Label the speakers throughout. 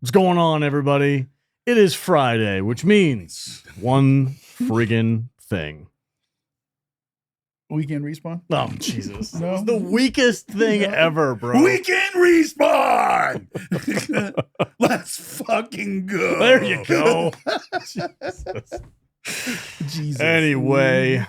Speaker 1: What's going on, everybody? It is Friday, which means one friggin' thing.
Speaker 2: Weekend Respawn?
Speaker 1: Oh, Jesus.
Speaker 2: No.
Speaker 1: That was the weakest thing ever, bro.
Speaker 2: Weekend Respawn! Let's fucking go.
Speaker 1: There you go.
Speaker 2: Jesus.
Speaker 1: Anyway,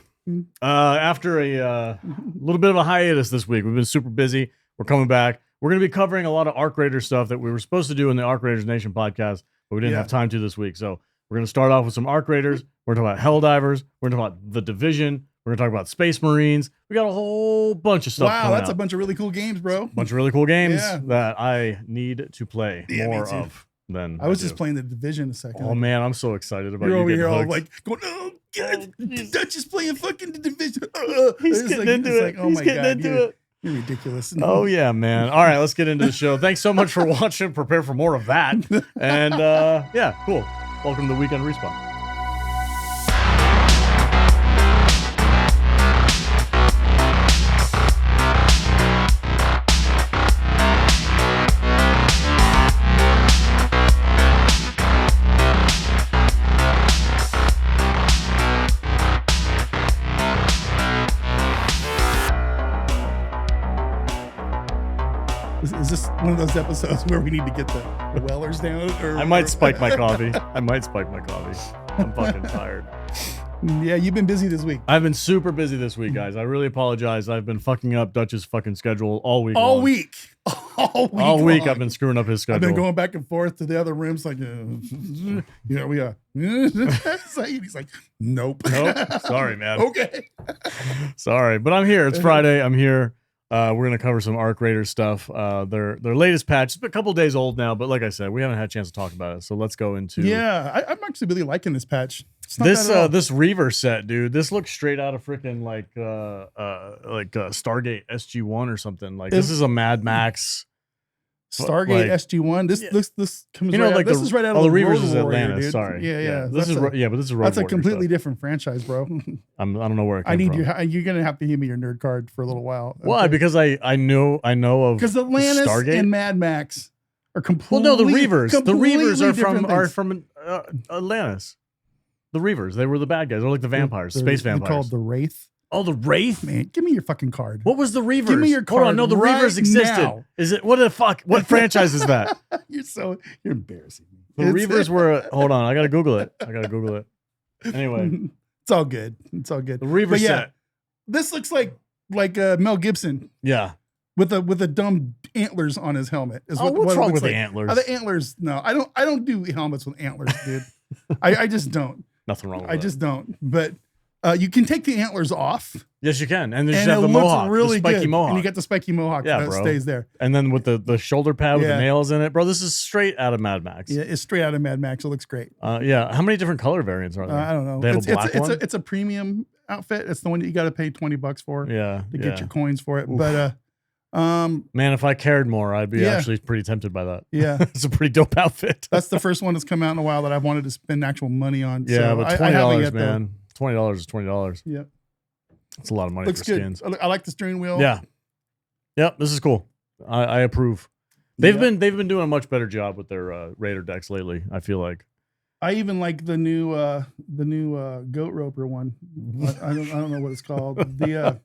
Speaker 1: after a little bit of a hiatus this week, we've been super busy. We're coming back. We're going to be covering a lot of Arc Raider stuff that we were supposed to do in the Arc Raiders Nation podcast, but we didn't have time to this week. So we're going to start off with some Arc Raiders. We're going to talk about Helldivers. We're going to talk about The Division. We're going to talk about Space Marines. We got a whole bunch of stuff.
Speaker 2: Wow, that's a bunch of really cool games, bro.
Speaker 1: A bunch of really cool games that I need to play more of than
Speaker 2: I was just playing The Division a second.
Speaker 1: Oh, man, I'm so excited about
Speaker 2: You're
Speaker 1: you
Speaker 2: over here all
Speaker 1: hooked.
Speaker 2: like, going, oh, God, Dutch is playing fucking The Division.
Speaker 1: He's getting into it.
Speaker 2: Like, oh,
Speaker 1: He's
Speaker 2: my
Speaker 1: getting
Speaker 2: God,
Speaker 1: into it.
Speaker 2: You're ridiculous.
Speaker 1: Oh, yeah, man. All right, let's get into the show. Thanks so much for watching. Prepare for more of that. And, yeah, cool. Welcome to Weekend Respawn.
Speaker 2: Is this one of those episodes where we need to get the Wellers down? Or
Speaker 1: I might spike my coffee. I'm fucking tired.
Speaker 2: Yeah, you've been busy this week.
Speaker 1: I've been super busy this week, guys. I really apologize. I've been fucking up Dutch's fucking schedule all week.
Speaker 2: All
Speaker 1: long.
Speaker 2: week.
Speaker 1: I've been screwing up his schedule.
Speaker 2: I've been going back and forth to the other rooms like, we are. He's like, nope.
Speaker 1: Sorry, man.
Speaker 2: Okay.
Speaker 1: Sorry, but I'm here. It's Friday. I'm here. We're going to cover some Arc Raider stuff. Their latest patch. It's a couple days old now, but like I said, we haven't had a chance to talk about it. So let's go into.
Speaker 2: Yeah, I'm actually really liking this patch.
Speaker 1: This Reaver set, dude. This looks straight out of freaking like Stargate SG-1 or something. Like this is a Mad Max.
Speaker 2: Stargate SG-1. This comes
Speaker 1: right
Speaker 2: out. This is right out of
Speaker 1: the
Speaker 2: the
Speaker 1: Reavers is
Speaker 2: Warrior,
Speaker 1: Atlantis.
Speaker 2: dude.
Speaker 1: Sorry.
Speaker 2: Yeah.
Speaker 1: But this is Road
Speaker 2: That's a
Speaker 1: Warrior
Speaker 2: completely
Speaker 1: stuff.
Speaker 2: different franchise, bro.
Speaker 1: I don't know where it came
Speaker 2: I need
Speaker 1: from.
Speaker 2: you're gonna have to give me your nerd card for a little while. Okay?
Speaker 1: Why? Because I know of
Speaker 2: because Atlantis
Speaker 1: Stargate
Speaker 2: and Mad Max are completely.
Speaker 1: Well, no, the Reavers. The Reavers are
Speaker 2: from
Speaker 1: from Atlantis. The Reavers. They were the bad guys. They're like the vampires, space vampires.
Speaker 2: They're called the Wraith.
Speaker 1: Oh, the Wraith?
Speaker 2: Man, give me your fucking card.
Speaker 1: What was the Reavers?
Speaker 2: Give me your card.
Speaker 1: Hold on, no, the
Speaker 2: right
Speaker 1: Reavers existed.
Speaker 2: now.
Speaker 1: Is it? What the fuck? What franchise is that?
Speaker 2: You're embarrassing me.
Speaker 1: The Reavers were. Hold on, I gotta Google it. Anyway,
Speaker 2: it's all good. The
Speaker 1: Reaver set.
Speaker 2: This looks like Mel Gibson.
Speaker 1: Yeah.
Speaker 2: With the dumb antlers on his helmet.
Speaker 1: What's wrong with the antlers?
Speaker 2: The antlers? No, I don't do helmets with antlers, dude. I just don't.
Speaker 1: Nothing wrong with
Speaker 2: I just don't. But you can take the antlers off.
Speaker 1: Yes, you can. And then you
Speaker 2: it
Speaker 1: have the
Speaker 2: looks
Speaker 1: mohawk,
Speaker 2: really
Speaker 1: the spiky
Speaker 2: good.
Speaker 1: mohawk.
Speaker 2: And you get the spiky mohawk that stays there.
Speaker 1: And then with the shoulder pad with the nails in it. Bro, this is straight out of Mad Max.
Speaker 2: Yeah, it's straight out of Mad Max. It looks great.
Speaker 1: Yeah. How many different color variants are there?
Speaker 2: I don't know.
Speaker 1: They have a black one?
Speaker 2: It's a premium outfit. It's the one that you got to pay $20 for.
Speaker 1: Yeah.
Speaker 2: To get your coins for it.
Speaker 1: Oof.
Speaker 2: But
Speaker 1: man, if I cared more, I'd be actually pretty tempted by that.
Speaker 2: Yeah.
Speaker 1: It's a pretty dope outfit.
Speaker 2: That's the first one that's come out in a while that I've wanted to spend actual money on.
Speaker 1: Yeah,
Speaker 2: so
Speaker 1: but $20, man. $20 is $20.
Speaker 2: Yeah.
Speaker 1: That's a lot of money
Speaker 2: Looks
Speaker 1: for
Speaker 2: good.
Speaker 1: skins.
Speaker 2: I like the steering wheel.
Speaker 1: Yeah. Yep, this is cool. I approve. They've been doing a much better job with their Raider decks lately, I feel like.
Speaker 2: I even like the new goat roper one. I don't know what it's called. The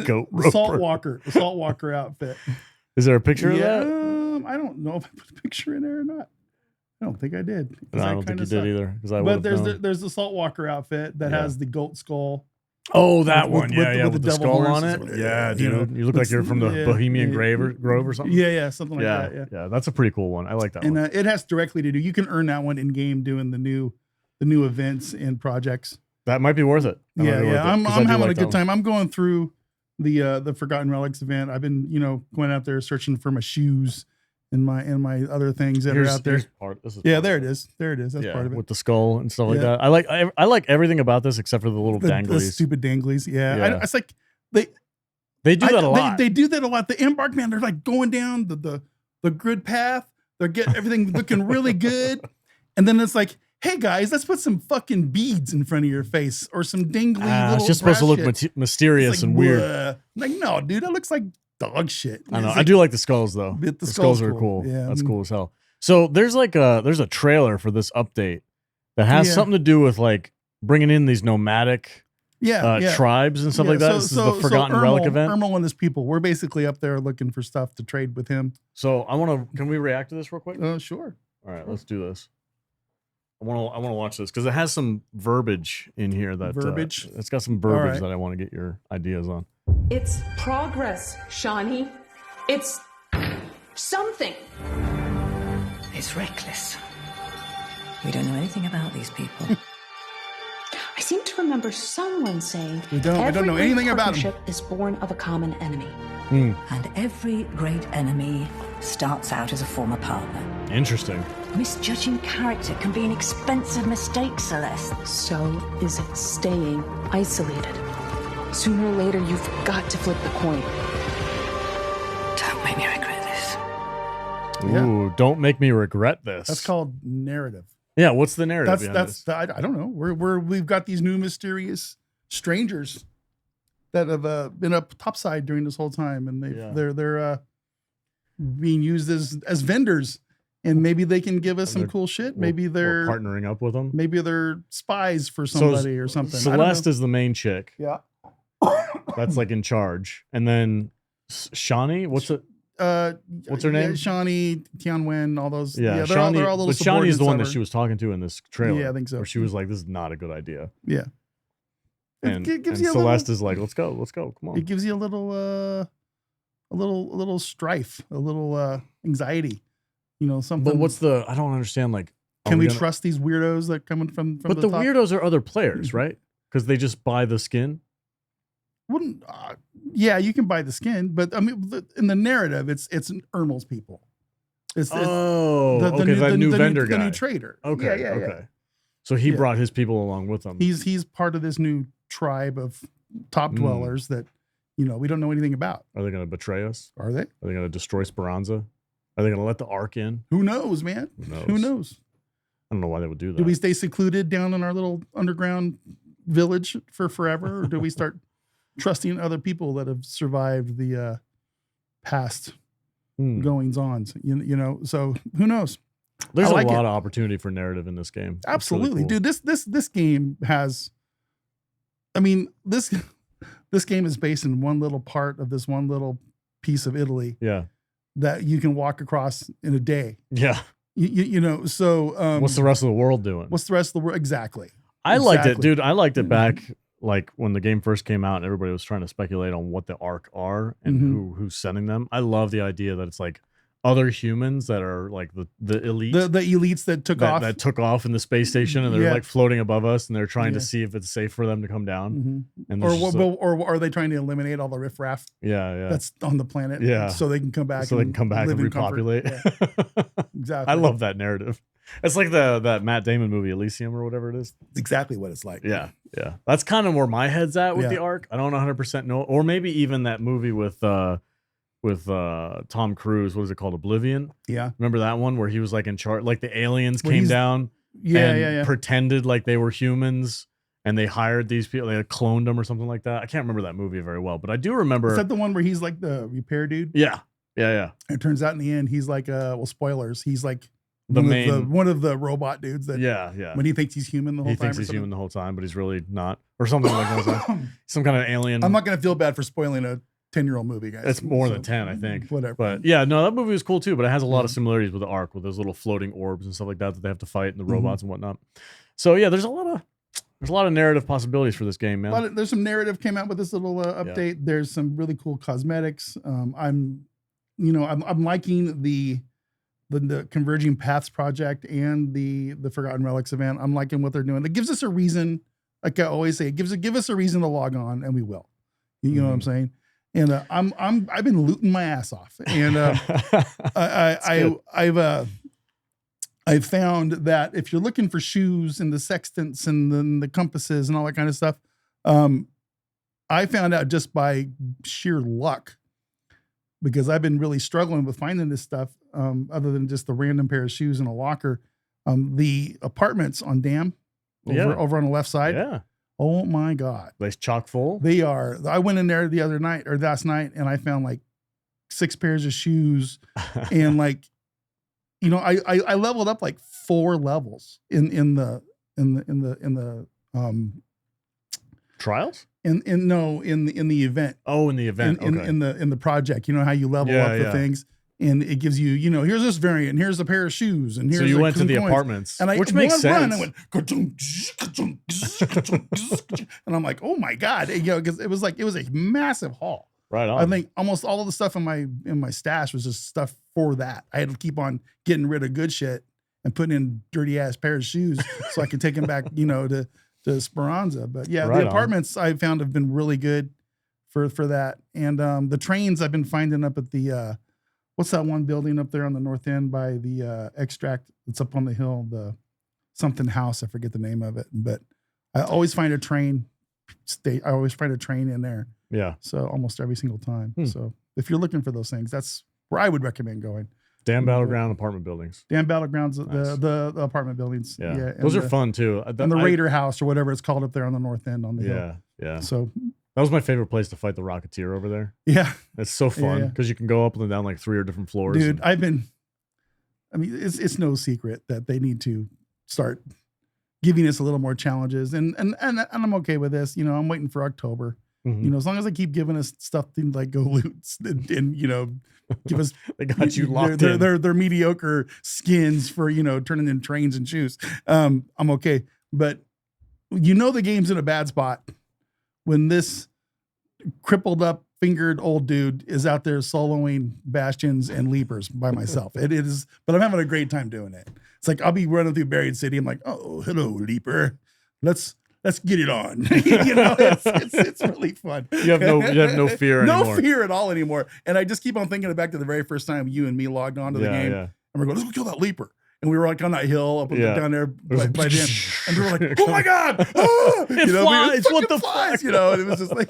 Speaker 1: goat roper.
Speaker 2: The Salt Walker outfit.
Speaker 1: Is there a picture of that?
Speaker 2: I don't know if I put a picture in there or not. I don't think I did.
Speaker 1: No, I don't think you did either.
Speaker 2: But there's the Salt Walker outfit that has the goat skull.
Speaker 1: Oh, that one. With the skull on it.
Speaker 2: Horses.
Speaker 1: Yeah, dude. You look like you're from the Bohemian Grove or something.
Speaker 2: Yeah, something like that.
Speaker 1: Yeah, that's a pretty cool one. I like that one.
Speaker 2: And it has directly to do. You can earn that one in game doing the new events and projects.
Speaker 1: That might be worth it.
Speaker 2: I'm having a good time. I'm going through the Forgotten Relics event. I've been going out there searching for my shoes and my other things that are out there. There it is. That's part of it.
Speaker 1: With the skull and stuff like that. I like everything about this except for the little danglies. The
Speaker 2: stupid danglies. Yeah. It's like
Speaker 1: they do that a lot.
Speaker 2: They do that a lot. The Embark, man, they're like going down the grid path. They're getting everything looking really good. And then it's like, hey guys, let's put some fucking beads in front of your face or some dingly little
Speaker 1: it's just supposed to look mysterious and weird.
Speaker 2: Like, no, dude, that looks like dog shit.
Speaker 1: I know.
Speaker 2: Like,
Speaker 1: I do like the skulls though.
Speaker 2: The
Speaker 1: skulls are
Speaker 2: cool.
Speaker 1: Yeah, that's cool as hell. So there's a trailer for this update that has something to do with like bringing in these nomadic tribes and stuff like that. This is the Forgotten Relic event.
Speaker 2: Ermel and his people. We're basically up there looking for stuff to trade with him.
Speaker 1: So can we react to this real quick?
Speaker 2: Sure.
Speaker 1: All right, let's do this. I want to watch this because it has some verbiage in here that it's got some verbiage that I want to get your ideas on.
Speaker 3: It's progress, Shawnee. It's something.
Speaker 4: It's reckless. We don't know anything about these people.
Speaker 3: I seem to remember someone saying
Speaker 2: we don't know anything about them.
Speaker 3: Is born of a common enemy.
Speaker 4: And every great enemy starts out as a former partner.
Speaker 1: Interesting.
Speaker 4: Misjudging character can be an expensive mistake, Celeste.
Speaker 3: So is it staying isolated. Sooner or later, you've got to flip the coin.
Speaker 4: Don't make me regret this.
Speaker 1: Ooh, don't make me regret this.
Speaker 2: That's called narrative.
Speaker 1: Yeah, what's the narrative?
Speaker 2: I don't know. We've got these new mysterious strangers that have been up topside during this whole time, and they're being used as vendors, and maybe they can give us some cool shit. Maybe they're
Speaker 1: partnering up with them.
Speaker 2: Maybe they're spies for somebody or something.
Speaker 1: Celeste is the main chick.
Speaker 2: Yeah,
Speaker 1: that's like in charge, and then Shawnee. What's her name?
Speaker 2: Shawnee, Tianwen, all those.
Speaker 1: Yeah,
Speaker 2: they're all little.
Speaker 1: But Shawnee is the one that she was talking to in this trailer.
Speaker 2: Yeah, I think so.
Speaker 1: Where she was like, "This is not a good idea."
Speaker 2: Yeah,
Speaker 1: and Celeste is like, "Let's go, come on."
Speaker 2: It gives you a little strife, a little anxiety, something.
Speaker 1: But I don't understand. Like,
Speaker 2: can we trust these weirdos that coming from?
Speaker 1: But the weirdos are other players, right? Because they just buy the skin.
Speaker 2: Yeah, you can buy the skin, but I mean, in the narrative, it's Ermel's people. It's
Speaker 1: the new vendor guy,
Speaker 2: the new trader.
Speaker 1: Okay, okay. So he brought his people along with him.
Speaker 2: He's part of this new tribe of top dwellers that we don't know anything about.
Speaker 1: Are they going to betray us?
Speaker 2: Are they?
Speaker 1: Are they going to destroy Speranza? Are they going to let the Ark in?
Speaker 2: Who knows, man? Who knows?
Speaker 1: I don't know why they would do that.
Speaker 2: Do we stay secluded down in our little underground village for forever, or do we start trusting other people that have survived the past goings on? So who knows?
Speaker 1: There's a lot of opportunity for narrative in this game.
Speaker 2: Absolutely, really cool. Dude. This game has. I mean, this game is based in one little part of this one little piece of Italy.
Speaker 1: Yeah.
Speaker 2: That you can walk across in a day.
Speaker 1: Yeah.
Speaker 2: So
Speaker 1: what's the rest of the world doing?
Speaker 2: What's the rest of the world? Exactly.
Speaker 1: I liked it, dude. I liked it back like when the game first came out and everybody was trying to speculate on what the Ark are and who's sending them. I love the idea that it's like other humans that are like the elite.
Speaker 2: The elites that
Speaker 1: took off in the space station and they're like floating above us and they're trying to see if it's safe for them to come down. And
Speaker 2: or are they trying to eliminate all the riffraff?
Speaker 1: Yeah.
Speaker 2: That's on the planet.
Speaker 1: Yeah.
Speaker 2: So they can come back.
Speaker 1: And repopulate.
Speaker 2: Yeah. Exactly.
Speaker 1: I love that narrative. It's like that Matt Damon movie Elysium or whatever it is.
Speaker 2: It's exactly what it's like.
Speaker 1: Yeah. That's kind of where my head's at with the Ark. I don't 100% know, or maybe even that movie with Tom Cruise. What is it called? Oblivion.
Speaker 2: Yeah.
Speaker 1: Remember that one where he was like in charge, like the aliens came down pretended like they were humans and they hired these people, they cloned them or something like that. I can't remember that movie very well, but I do remember.
Speaker 2: Is that the one where he's like the repair dude?
Speaker 1: Yeah.
Speaker 2: It turns out in the end, he's like, spoilers. He's like one of the robot dudes that when he thinks he's human the whole time.
Speaker 1: He thinks he's human the whole time, but he's really not, or something like that. Some kind of alien.
Speaker 2: I'm not going to feel bad for spoiling a 10-year-old movie, guys.
Speaker 1: It's more than 10, I think.
Speaker 2: Whatever.
Speaker 1: But yeah, no, that movie was cool too, but it has a lot of similarities with the Ark, with those little floating orbs and stuff like that they have to fight, and the robots and whatnot. So yeah, there's a lot of narrative possibilities for this game, man.
Speaker 2: There's some narrative came out with this little update. Yeah. There's some really cool cosmetics. I'm liking the Converging Paths project and the Forgotten Relics event. I'm liking what they're doing. It gives us a reason, like I always say, give us a reason to log on, and we will. You know what I'm saying? And I've been looting my ass off, and I've found that if you're looking for shoes and the sextants and then the compasses and all that kind of stuff, I found out just by sheer luck, because I've been really struggling with finding this stuff, other than just the random pair of shoes in a locker. The apartments on Dam over on the left side.
Speaker 1: Yeah.
Speaker 2: Oh my God.
Speaker 1: They're chock full.
Speaker 2: They are. I went in there last night and I found like 6 pairs of shoes and like you know, I leveled up like 4 levels in the
Speaker 1: trials.
Speaker 2: In the event.
Speaker 1: Oh, in the event.
Speaker 2: In the project, you know how you level up the things, and it gives you, you know, here's this variant, here's a pair of shoes, and here's.
Speaker 1: So you went to the apartments, and which makes sense. I went,
Speaker 2: and I'm like, oh my god, you know, because it was a massive haul.
Speaker 1: Right on.
Speaker 2: I think almost all of the stuff in my stash was just stuff for that. I had to keep on getting rid of good shit and putting in dirty ass pair of shoes so I could take them back, you know, to Speranza. But yeah, the apartments I found have been really good for that. And the trains I've been finding up at the what's that one building up there on the north end by the extract? It's up on the hill, the something house. I forget the name of it, but I always find a train in there.
Speaker 1: Yeah.
Speaker 2: So almost every single time. So if you're looking for those things, that's where I would recommend going.
Speaker 1: Damn Battleground apartment buildings.
Speaker 2: Damn Battlegrounds, nice. the apartment buildings.
Speaker 1: Yeah. Those are fun too.
Speaker 2: And the Raider House or whatever it's called up there on the north end on the hill.
Speaker 1: Yeah.
Speaker 2: So
Speaker 1: that was my favorite place to fight the Rocketeer over there.
Speaker 2: Yeah.
Speaker 1: It's so fun because you can go up and down like 3 or different floors.
Speaker 2: Dude, it's no secret that they need to start giving us a little more challenges. And I'm okay with this. You know, I'm waiting for October. Mm-hmm. You know, as long as they keep giving us stuff to like go loot and you know, give us
Speaker 1: they got you locked in.
Speaker 2: They're mediocre skins for, you know, turning in trains and shoes. I'm okay. But you know the game's in a bad spot when this crippled up fingered old dude is out there soloing bastions and leapers by myself. It is, but I'm having a great time doing it. It's like I'll be running through Buried City. I'm like, oh, hello, leaper. Let's get it on. You know, it's really fun.
Speaker 1: You have no fear anymore.
Speaker 2: No fear at all anymore. And I just keep on thinking back to the very first time you and me logged onto the game. Yeah. And we're going, let's go kill that leaper. And we were like on that hill up down there by Dan. And we were like, oh my God. Oh!
Speaker 1: It flies. What the fuck?
Speaker 2: You know, and it was just like,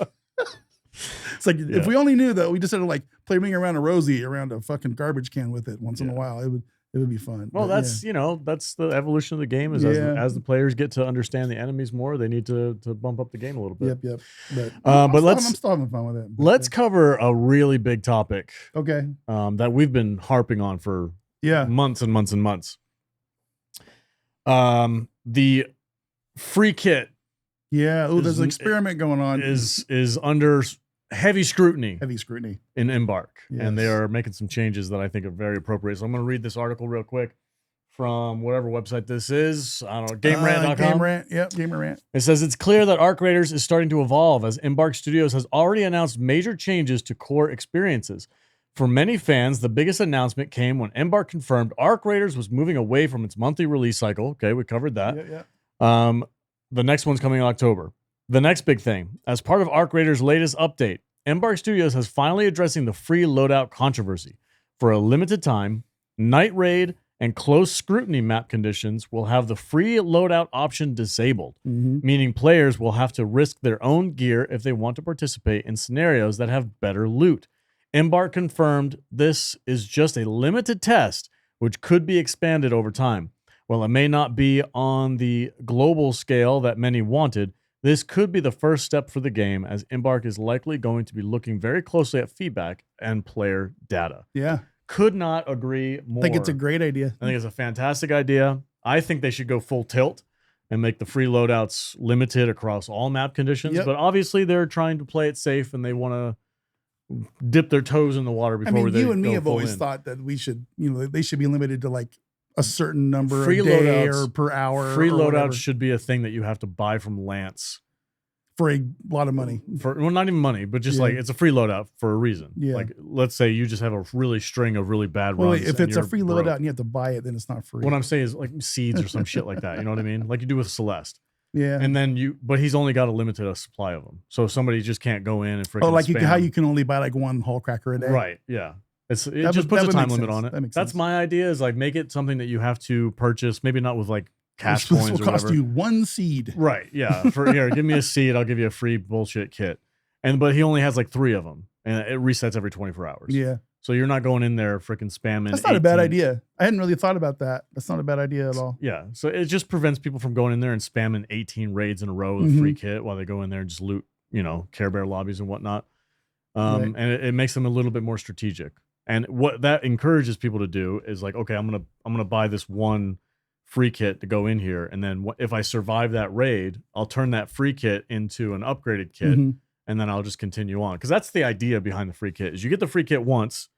Speaker 2: it's like, if we only knew that we just had to like play ring around a Rosie around a fucking garbage can with it once in a while, it would be fun.
Speaker 1: Well, but you know, that's the evolution of the game is as the players get to understand the enemies more, they need to bump up the game a little bit.
Speaker 2: Yep.
Speaker 1: But
Speaker 2: I'm still having fun with it.
Speaker 1: Let's cover a really big topic.
Speaker 2: Okay.
Speaker 1: That we've been harping on for months and months and months. The free kit.
Speaker 2: Yeah. Oh, there's an experiment going on.
Speaker 1: Is under heavy scrutiny in Embark. Yes. And they are making some changes that I think are very appropriate. So I'm going to read this article real quick from whatever website this is. I don't know, GameRant.com.
Speaker 2: GameRant.
Speaker 1: It says it's clear that Arc Raiders is starting to evolve as Embark Studios has already announced major changes to core experiences. For many fans, the biggest announcement came when Embark confirmed Arc Raiders was moving away from its monthly release cycle. Okay, we covered that.
Speaker 2: Yeah.
Speaker 1: The next one's coming in October. The next big thing, as part of Arc Raiders' latest update, Embark Studios has finally addressing the free loadout controversy. For a limited time, Night Raid and close scrutiny map conditions will have the free loadout option disabled, meaning players will have to risk their own gear if they want to participate in scenarios that have better loot. Embark confirmed this is just a limited test, which could be expanded over time. While it may not be on the global scale that many wanted, this could be the first step for the game, as Embark is likely going to be looking very closely at feedback and player data.
Speaker 2: Yeah.
Speaker 1: Could not agree more.
Speaker 2: I think it's a great idea.
Speaker 1: I think it's a fantastic idea. I think they should go full tilt and make the free loadouts limited across all map conditions. But obviously they're trying to play it safe and they want to dip their toes in the water before they
Speaker 2: you and me have always thought that we should, you know, they should be limited to like a certain number free a day loadouts, or per hour.
Speaker 1: Free loadouts should be a thing that you have to buy from Lance
Speaker 2: for a lot of money.
Speaker 1: Well, not even money, but just like it's a free loadout for a reason.
Speaker 2: Yeah.
Speaker 1: Like, let's say you just have a really string of really bad runs.
Speaker 2: If it's a free loadout and you have to buy it, then it's not free.
Speaker 1: What I'm saying is like seeds or some shit like that. You know what I mean? Like you do with Celeste.
Speaker 2: Yeah.
Speaker 1: And then but he's only got a limited supply of them. So somebody just can't go in and freaking
Speaker 2: like
Speaker 1: spam.
Speaker 2: how you can only buy like one whole cracker a day.
Speaker 1: Right. Yeah. It just puts a time limit on it. That's my idea is like make it something that you have to purchase, maybe not with like cash coins or whatever. This will
Speaker 2: cost you one seed.
Speaker 1: Right. Yeah. For here, give me a seed. I'll give you a free bullshit kit. But he only has like 3 of them and it resets every 24 hours.
Speaker 2: Yeah.
Speaker 1: So you're not going in there freaking spamming.
Speaker 2: That's not a bad idea. I hadn't really thought about that. That's not a bad idea at all.
Speaker 1: Yeah. So it just prevents people from going in there and spamming 18 raids in a row with a free kit while they go in there and just loot, you know, Care Bear lobbies and whatnot. And it makes them a little bit more strategic. And what that encourages people to do is like, okay, I'm gonna buy this one free kit to go in here, and then if I survive that raid, I'll turn that free kit into an upgraded kit, and then I'll just continue on. Because that's the idea behind the free kit: is you get the free kit once,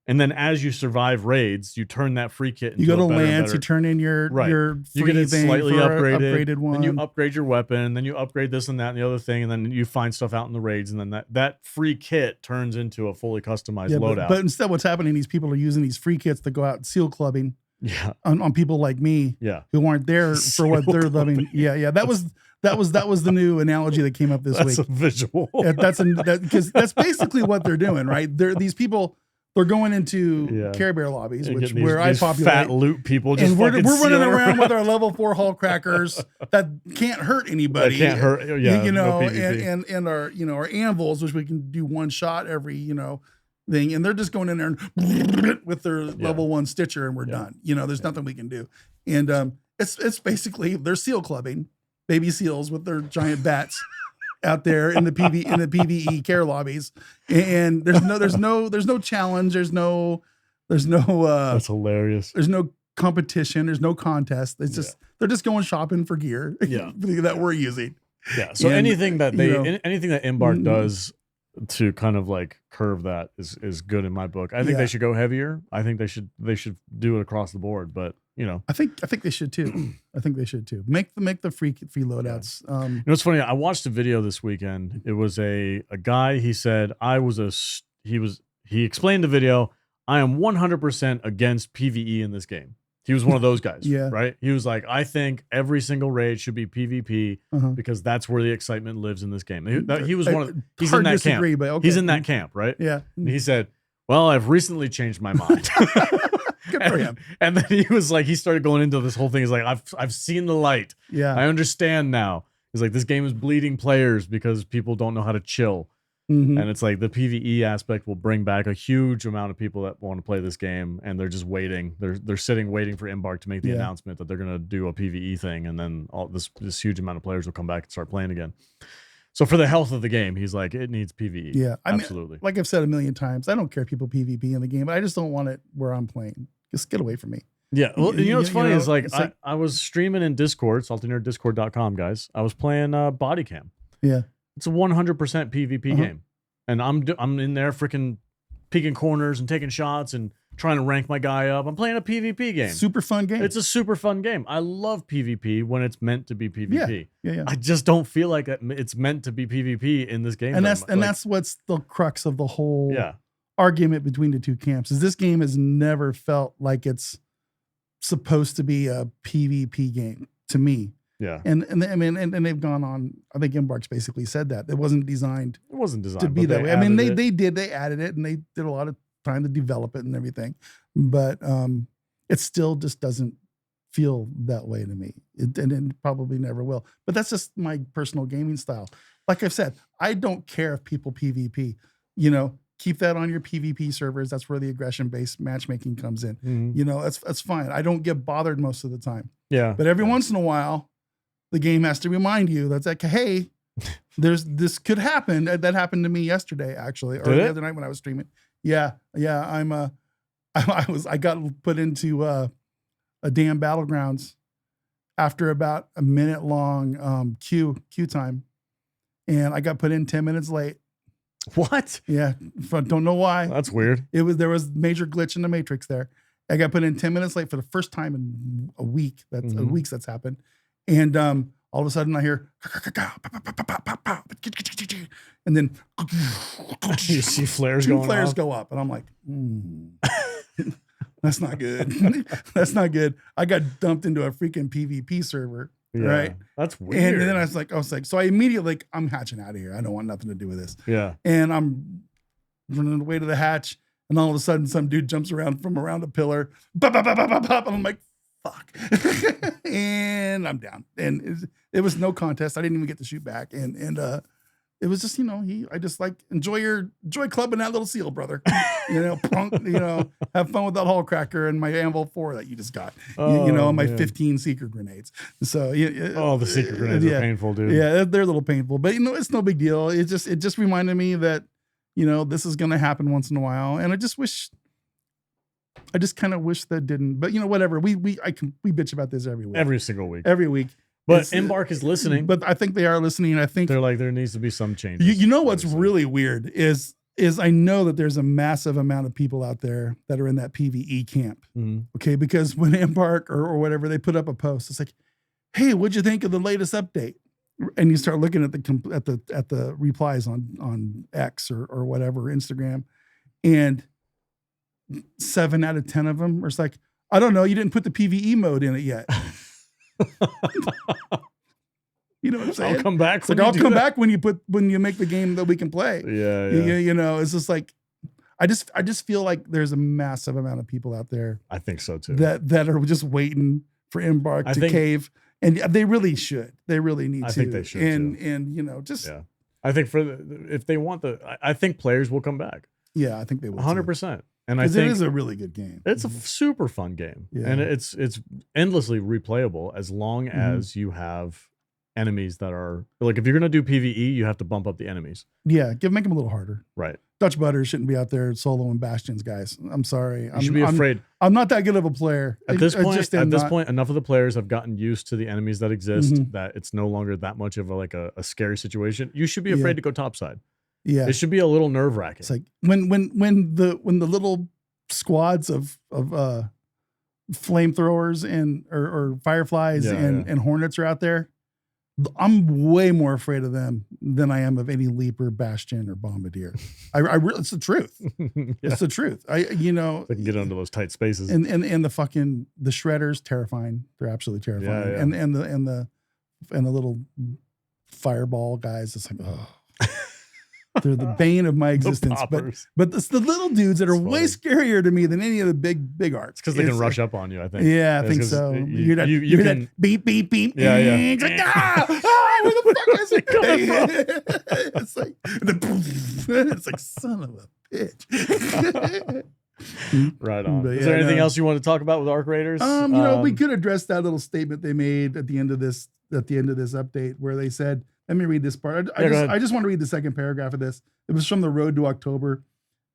Speaker 1: and then as you survive raids, you turn that free kit into
Speaker 2: you go to
Speaker 1: a better,
Speaker 2: Lance, you turn in your free
Speaker 1: you get it
Speaker 2: thing
Speaker 1: slightly
Speaker 2: for
Speaker 1: upgraded
Speaker 2: one.
Speaker 1: Then you upgrade your weapon, then you upgrade this and that and the other thing, and then you find stuff out in the raids, and then that free kit turns into a fully customized loadout.
Speaker 2: But instead, what's happening? These people are using these free kits to go out and seal clubbing.
Speaker 1: Yeah,
Speaker 2: on people like me.
Speaker 1: Yeah,
Speaker 2: who aren't there for what they're loving. Yeah. That was the new analogy that came up this week.
Speaker 1: That's a visual.
Speaker 2: Because that's basically what they're doing, right? These people. They're going into Care Bear lobbies, where I populate.
Speaker 1: Fat loot people, just
Speaker 2: and we're running around with our level 4 hull crackers that can't hurt anybody.
Speaker 1: That can't hurt,
Speaker 2: no and our our anvils, which we can do one shot every thing, and they're just going in there and with their level 1 Stitcher, and we're done. There's nothing we can do, and it's basically they're seal clubbing baby seals with their giant bats. Out there in the PvE care lobbies, and there's no challenge. There's no.
Speaker 1: That's hilarious.
Speaker 2: There's no competition. There's no contest. It's just they're just going shopping for gear. That we're using.
Speaker 1: Yeah. So anything that anything that Embark does to kind of like curve that is good in my book. I think they should go heavier. I think they should do it across the board. But I think
Speaker 2: they should too. I think they should too. Make the free loadouts.
Speaker 1: It's funny. I watched a video this weekend. It was a guy. He said he explained the video. I am 100% against PvE in this game. He was one of those guys. Right. He was like, I think every single raid should be PvP because that's where the excitement lives in this game. He was one of. He's in that camp.
Speaker 2: But okay.
Speaker 1: He's in that camp, right?
Speaker 2: Yeah.
Speaker 1: And he said, "Well, I've recently changed my mind."
Speaker 2: Good for him.
Speaker 1: And then he was like, he started going into this whole thing. He's like, I've seen the light.
Speaker 2: Yeah.
Speaker 1: I understand now. He's like, this game is bleeding players because people don't know how to chill. And it's like the PvE aspect will bring back a huge amount of people that want to play this game, and they're just waiting. They're sitting waiting for Embark to make the announcement that they're going to do a PvE thing, and then all this huge amount of players will come back and start playing again. So for the health of the game, he's like, it needs PvE.
Speaker 2: Yeah,
Speaker 1: absolutely.
Speaker 2: Like I've said a million times, I don't care if people PvP in the game, but I just don't want it where I'm playing. Just get away from me.
Speaker 1: Yeah, well, what's funny is like I was streaming in Discord, saltynerd.discord.com, guys. I was playing Body Cam.
Speaker 2: Yeah,
Speaker 1: it's a 100% PvP game, and I'm in there freaking peeking corners and taking shots and trying to rank my guy up. I'm playing a PvP game.
Speaker 2: Super fun game.
Speaker 1: It's a super fun game. I love PvP when it's meant to be PvP.
Speaker 2: Yeah.
Speaker 1: I just don't feel like it's meant to be PvP in this game.
Speaker 2: And that's what's the crux of the whole argument between the two camps. Is this game has never felt like it's supposed to be a PvP game to me.
Speaker 1: Yeah.
Speaker 2: And I mean, and they've gone on, I think Embark's basically said that. It wasn't designed to be that way. I mean, they added it, and they did a lot of time to develop it and everything. But it still just doesn't feel that way to me. And it probably never will. But that's just my personal gaming style. Like I've said, I don't care if people PvP. Keep that on your PvP servers. That's where the aggression-based matchmaking comes in. That's fine. I don't get bothered most of the time.
Speaker 1: Yeah.
Speaker 2: But every once in a while, the game has to remind you that's like, hey, this could happen. That happened to me yesterday, actually, or the other night when I was streaming. Yeah. I got put into a damn Battlegrounds after about a minute long queue time, and I got put in 10 minutes late.
Speaker 1: What?
Speaker 2: Yeah, don't know why.
Speaker 1: That's weird.
Speaker 2: There was major glitch in the matrix there. I got put in 10 minutes late for the first time in a week. That's weeks that's happened. And all of a sudden I hear, and then
Speaker 1: you see flares going
Speaker 2: flares
Speaker 1: off.
Speaker 2: go up, and I'm like, that's not good. That's not good. I got dumped into a freaking PvP server.
Speaker 1: Yeah,
Speaker 2: right.
Speaker 1: That's weird.
Speaker 2: And then I was like, so I immediately I'm hatching out of here. I don't want nothing to do with this.
Speaker 1: Yeah.
Speaker 2: And I'm running away to the hatch, and all of a sudden some dude jumps around from around a pillar, and I'm like, fuck. And I'm down. And it was no contest. I didn't even get to shoot back. And it was just, I just like enjoy clubbing that little seal, brother. Punk, have fun with that hull cracker and my Anvil 4 that you just got. And my 15 secret grenades. So
Speaker 1: the secret grenades are painful, dude.
Speaker 2: Yeah, they're a little painful, but it's no big deal. It just reminded me that, this is gonna happen once in a while. And I just wish I just kind of wish that didn't, but whatever. We bitch about this every week.
Speaker 1: Every single week.
Speaker 2: Every week.
Speaker 1: But Embark is listening.
Speaker 2: But I think they are listening. I think
Speaker 1: they're like, there needs to be some changes.
Speaker 2: You know what's really weird is I know that there's a massive amount of people out there that are in that PvE camp.
Speaker 1: Mm-hmm.
Speaker 2: Okay, because when Embark or whatever, they put up a post, it's like, hey, what'd you think of the latest update? And you start looking at the replies on X or whatever, Instagram, and 7 out of 10 of them are like, I don't know, you didn't put the PvE mode in it yet. You know what I'm saying?
Speaker 1: I'll come back.
Speaker 2: It's like, I'll come back when you make the game that we can play.
Speaker 1: Yeah.
Speaker 2: It's just like, I just feel like there's a massive amount of people out there.
Speaker 1: I think so too.
Speaker 2: That are just waiting for Embark to cave, and they really should. They really need to.
Speaker 1: I think they should.
Speaker 2: And just
Speaker 1: I think if they want I think players will come back.
Speaker 2: Yeah, I think they will.
Speaker 1: 100%. And I think
Speaker 2: it is a really good game.
Speaker 1: It's a super fun game, and it's endlessly replayable as long as you have enemies that are like, if you're gonna do PvE, you have to bump up the enemies.
Speaker 2: Yeah, make them a little harder.
Speaker 1: Right.
Speaker 2: dutchbutters shouldn't be out there soloing bastions, guys. I'm sorry.
Speaker 1: You should be afraid.
Speaker 2: I'm not that good of a player.
Speaker 1: At this point, enough of the players have gotten used to the enemies that exist that it's no longer that much of a scary situation. You should be afraid to go topside. Yeah, it should be a little nerve wracking.
Speaker 2: It's like when the little squads of flamethrowers and or fireflies and hornets are out there. I'm way more afraid of them than I am of any leaper, bastion, or bombardier. It's the truth. It's the truth. They
Speaker 1: can get into those tight spaces.
Speaker 2: And the shredders, terrifying. They're absolutely terrifying.
Speaker 1: Yeah.
Speaker 2: And the little fireball guys. It's like, oh. They're the bane of my existence. But it's the little dudes that are way scarier to me than any of the big arts.
Speaker 1: Because they can rush up on you, I think.
Speaker 2: Yeah, I think so. You can that beep, beep, beep.
Speaker 1: Yeah.
Speaker 2: It's like, where the fuck is it? It's like, it's like, son of a bitch.
Speaker 1: Right on. Is there anything else you want to talk about with Arc Raiders?
Speaker 2: We could address that little statement they made at the end of this update where they said, let me read this part. I just want to read the second paragraph of this. It was from the Road to October,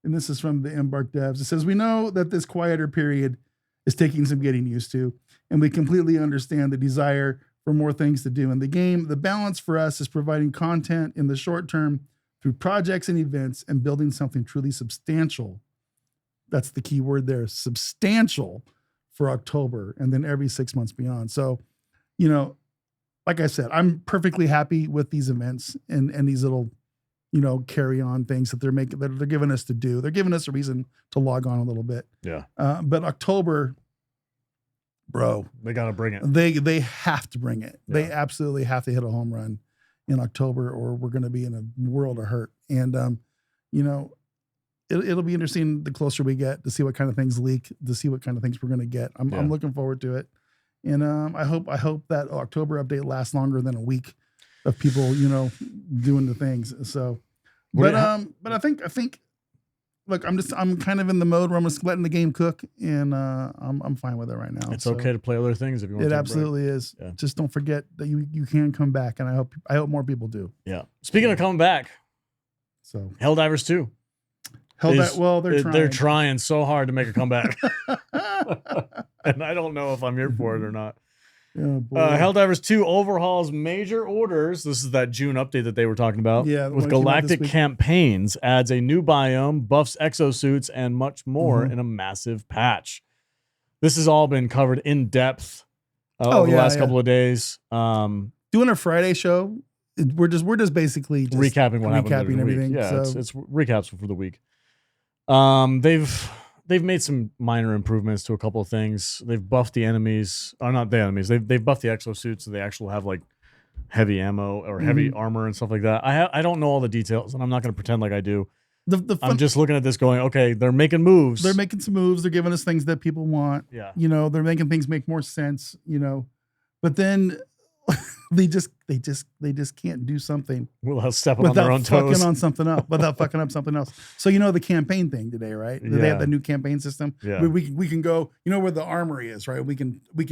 Speaker 2: and this is from the Embark devs. It says, we know that this quieter period is taking some getting used to, and we completely understand the desire for more things to do in the game. The balance for us is providing content in the short term through projects and events and building something truly substantial. That's the key word there, substantial, for October, and then every 6 months beyond. So, like I said, I'm perfectly happy with these events and these little, carry on things that they're giving us to do. They're giving us a reason to log on a little bit.
Speaker 1: Yeah.
Speaker 2: But October, bro,
Speaker 1: they got to bring it.
Speaker 2: They have to bring it.
Speaker 1: Yeah.
Speaker 2: They absolutely have to hit a home run in October, or we're going to be in a world of hurt. And, it'll be interesting the closer we get to see what kind of things leak, to see what kind of things we're going to get. I'm looking forward to it. And I hope that October update lasts longer than a week of people, doing the things. So, but I think, look, I'm kind of in the mode where I'm just letting the game cook, and I'm fine with it right now.
Speaker 1: It's okay to play other things if you want.
Speaker 2: It absolutely is. Yeah. Just don't forget that you can come back, and I hope more people do.
Speaker 1: Yeah. Speaking of coming back,
Speaker 2: so
Speaker 1: Helldivers 2.
Speaker 2: They're
Speaker 1: trying so hard to make a comeback. And I don't know if I'm here for it or not. Helldivers 2 overhauls major orders. This is that June update that they were talking about.
Speaker 2: Yeah,
Speaker 1: with galactic campaigns, adds a new biome, buffs exosuits, and much more in a massive patch. This has all been covered in depth over the last couple of days.
Speaker 2: Doing a Friday show, we're just basically
Speaker 1: recapping what happened in everything. Yeah, so. it's recaps for the week. They've made some minor improvements to a couple of things. They've buffed the enemies, or not the enemies. They've buffed the exosuits, so they actually have like heavy ammo or heavy armor and stuff like that. I don't know all the details, and I'm not going to pretend like I do. I'm just looking at this going, okay, they're making moves.
Speaker 2: They're making some moves. They're giving us things that people want.
Speaker 1: Yeah.
Speaker 2: They're making things make more sense, but then they just can't do something
Speaker 1: without stepping on their own toes.
Speaker 2: Fucking on something up, without fucking up something else. So the campaign thing today, right? They have the new campaign system.
Speaker 1: Yeah.
Speaker 2: We can go, where the armory is, right? We can go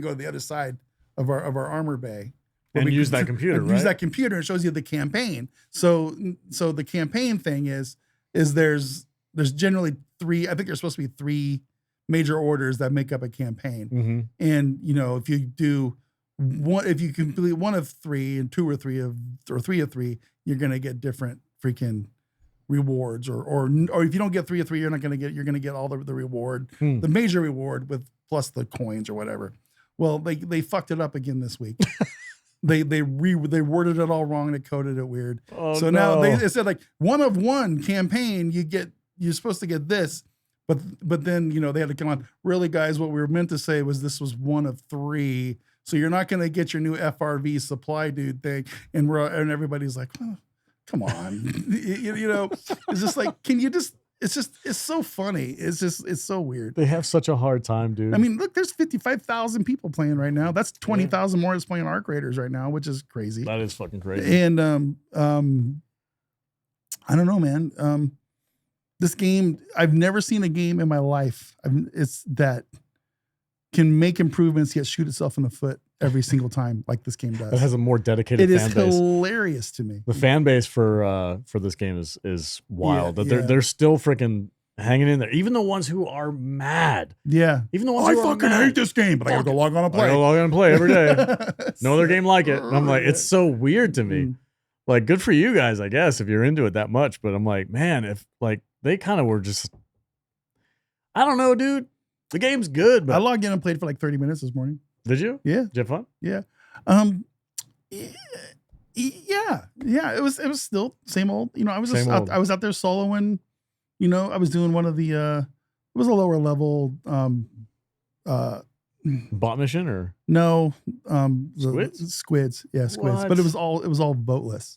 Speaker 2: to the other side of our armor bay.
Speaker 1: And use that computer, right?
Speaker 2: Use that computer, and it shows you the campaign. So the campaign thing is there's generally 3, I think there's supposed to be 3 major orders that make up a campaign.
Speaker 1: Mm-hmm.
Speaker 2: And, you know, if you complete one of three and two or three of three, you're going to get different freaking rewards, or if you don't get 3 of 3, you're going to get all the reward, the major reward with plus the coins or whatever. Well, they fucked it up again this week. They worded it all wrong. They coded it weird.
Speaker 1: Oh,
Speaker 2: so now they said like 1 of 1 campaign, you're supposed to get this, but then, you know, they had to come on. Really, guys, what we were meant to say was this was 1 of 3. So you're not going to get your new FRV supply dude thing. And everybody's like, oh, come on. you know, it's just like, can you just, it's so funny. It's so weird.
Speaker 1: They have such a hard time, dude.
Speaker 2: I mean, look, there's 55,000 people playing right now. That's 20,000 more that's playing Arc Raiders right now, which is crazy.
Speaker 1: That is fucking crazy.
Speaker 2: And, I don't know, man. This game, I've never seen a game in my life. It's that can make improvements yet shoot itself in the foot every single time, like this game does.
Speaker 1: It has a more dedicated fan base.
Speaker 2: It is hilarious to me.
Speaker 1: The fan base for this game is wild. They're still freaking hanging in there. Even the ones who are mad.
Speaker 2: Yeah.
Speaker 1: Even the ones
Speaker 2: I
Speaker 1: who are
Speaker 2: fucking
Speaker 1: mad.
Speaker 2: hate this game, but I have to log on and play.
Speaker 1: I gotta log on and play every day. No other game like it. And I'm like, it's so weird to me. Like, good for you guys, I guess, if you're into it that much. But I'm like, man, if like they kind of were just, I don't know, dude. The game's good, but
Speaker 2: I logged in and played for like 30 minutes this morning.
Speaker 1: Did you?
Speaker 2: Yeah.
Speaker 1: Did you have fun?
Speaker 2: Yeah. Yeah. It was still same old. You know, I was I was out there soloing. You know, I was doing one of the it was a lower level
Speaker 1: bot mission or
Speaker 2: no
Speaker 1: squids?
Speaker 2: Yeah, squids.
Speaker 1: What?
Speaker 2: But it was all voteless.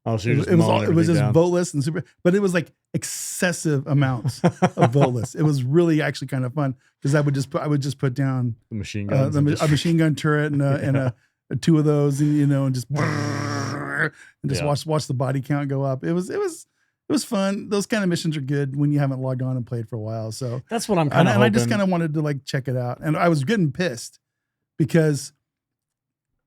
Speaker 1: Oh, so
Speaker 2: it was just
Speaker 1: down.
Speaker 2: voteless and super, but it was like excessive amounts of voteless. It was really actually kind of fun because I would just put down
Speaker 1: the machine guns,
Speaker 2: a machine gun turret and a 2 of those, and you know, and just watch the body count go up. It was fun. Those kind of missions are good when you haven't logged on and played for a while. So
Speaker 1: that's what I'm kind of.
Speaker 2: And I just kind of wanted to like check it out, and I was getting pissed because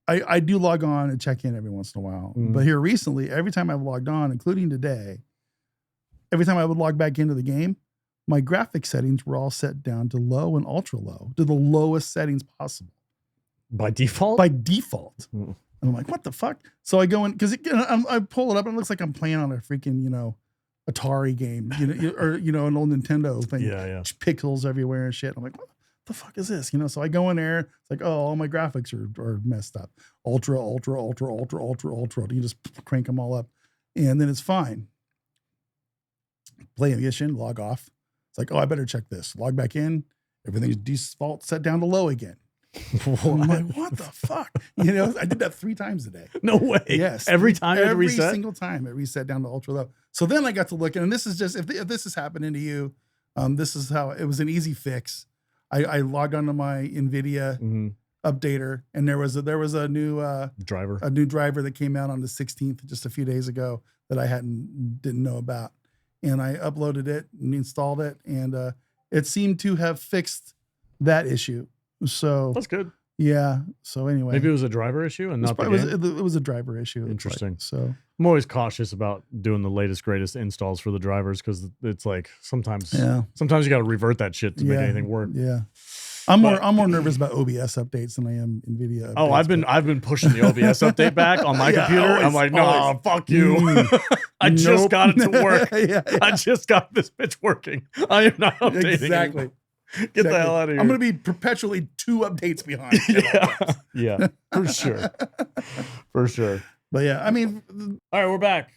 Speaker 2: I do log on and check in every once in a while. But here recently, every time I've logged on, including today, every time I would log back into the game, my graphic settings were all set down to low and ultra low, to the lowest settings possible.
Speaker 1: By default?
Speaker 2: By default. And I'm like, what the fuck? So I go in, because I pull it up and it looks like I'm playing on a freaking, you know, Atari game, you know, or, you know, an old Nintendo thing.
Speaker 1: Yeah.
Speaker 2: Pixels everywhere and shit. I'm like, what the fuck is this? You know, so I go in there, it's like, oh, all my graphics are messed up. Ultra. You just crank them all up and then it's fine. Play a mission, log off. It's like, oh, I better check this. Log back in. Everything's default set down to low again. I'm like, what the fuck? You know, I did that 3 times a day.
Speaker 1: No way.
Speaker 2: Yes.
Speaker 1: Every time it reset?
Speaker 2: Every single time it reset down to ultra low. So then I got to look, and this is just, if this is happening to you, this is how, it was an easy fix. I logged onto my NVIDIA updater, and there was a new driver that came out on the 16th, just a few days ago, that I didn't know about. And I uploaded it and installed it, and it seemed to have fixed that issue. So
Speaker 1: that's good.
Speaker 2: Yeah. So anyway,
Speaker 1: maybe it was a driver issue and not the game.
Speaker 2: It was a driver issue.
Speaker 1: Interesting.
Speaker 2: Like, so
Speaker 1: I'm always cautious about doing the latest greatest installs for the drivers because it's like sometimes you got to revert that shit to make anything work.
Speaker 2: Yeah. I'm more nervous about OBS updates than I am NVIDIA updates.
Speaker 1: Oh, I've been pushing the OBS update back on my computer. I'm like, no, fuck you. I just got it to work. I just got this bitch working. I am not updating.
Speaker 2: Exactly.
Speaker 1: Get the hell out of here.
Speaker 2: I'm going to be perpetually 2 updates behind.
Speaker 1: Yeah, for sure. For sure.
Speaker 2: But yeah, I mean.
Speaker 1: All right, we're back.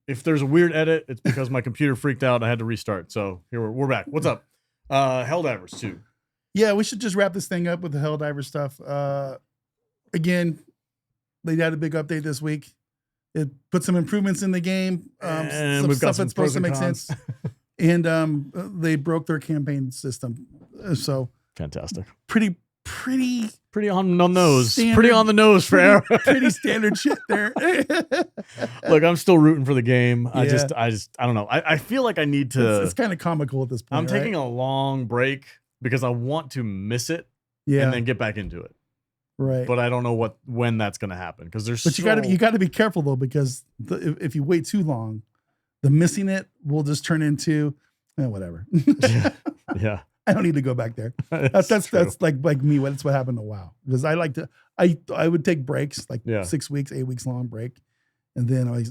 Speaker 1: If there's a weird edit, it's because my computer freaked out. I had to restart. So here we're back. What's up? Helldivers 2.
Speaker 2: Yeah, we should just wrap this thing up with the Helldiver stuff. Again, they had a big update this week. It put some improvements in the game.
Speaker 1: And
Speaker 2: some
Speaker 1: we've got
Speaker 2: stuff
Speaker 1: some
Speaker 2: that's supposed to make
Speaker 1: cons.
Speaker 2: sense. And they broke their campaign system. So
Speaker 1: fantastic.
Speaker 2: Pretty
Speaker 1: on the nose. Pretty on the nose for Arrow.
Speaker 2: Pretty standard shit there.
Speaker 1: Look, I'm still rooting for the game. I don't know. I feel like I need to.
Speaker 2: It's kind of comical at this point.
Speaker 1: I'm taking a long break because I want to miss it and then get back into it.
Speaker 2: Right.
Speaker 1: But I don't know when that's going to happen because there's.
Speaker 2: But you got to be careful though, because if you wait too long, the missing it will just turn into whatever.
Speaker 1: Yeah.
Speaker 2: I don't need to go back there. That's like me. That's what happened to WoW, because I like to. I would take breaks, like 6 weeks, 8 weeks long break, and then I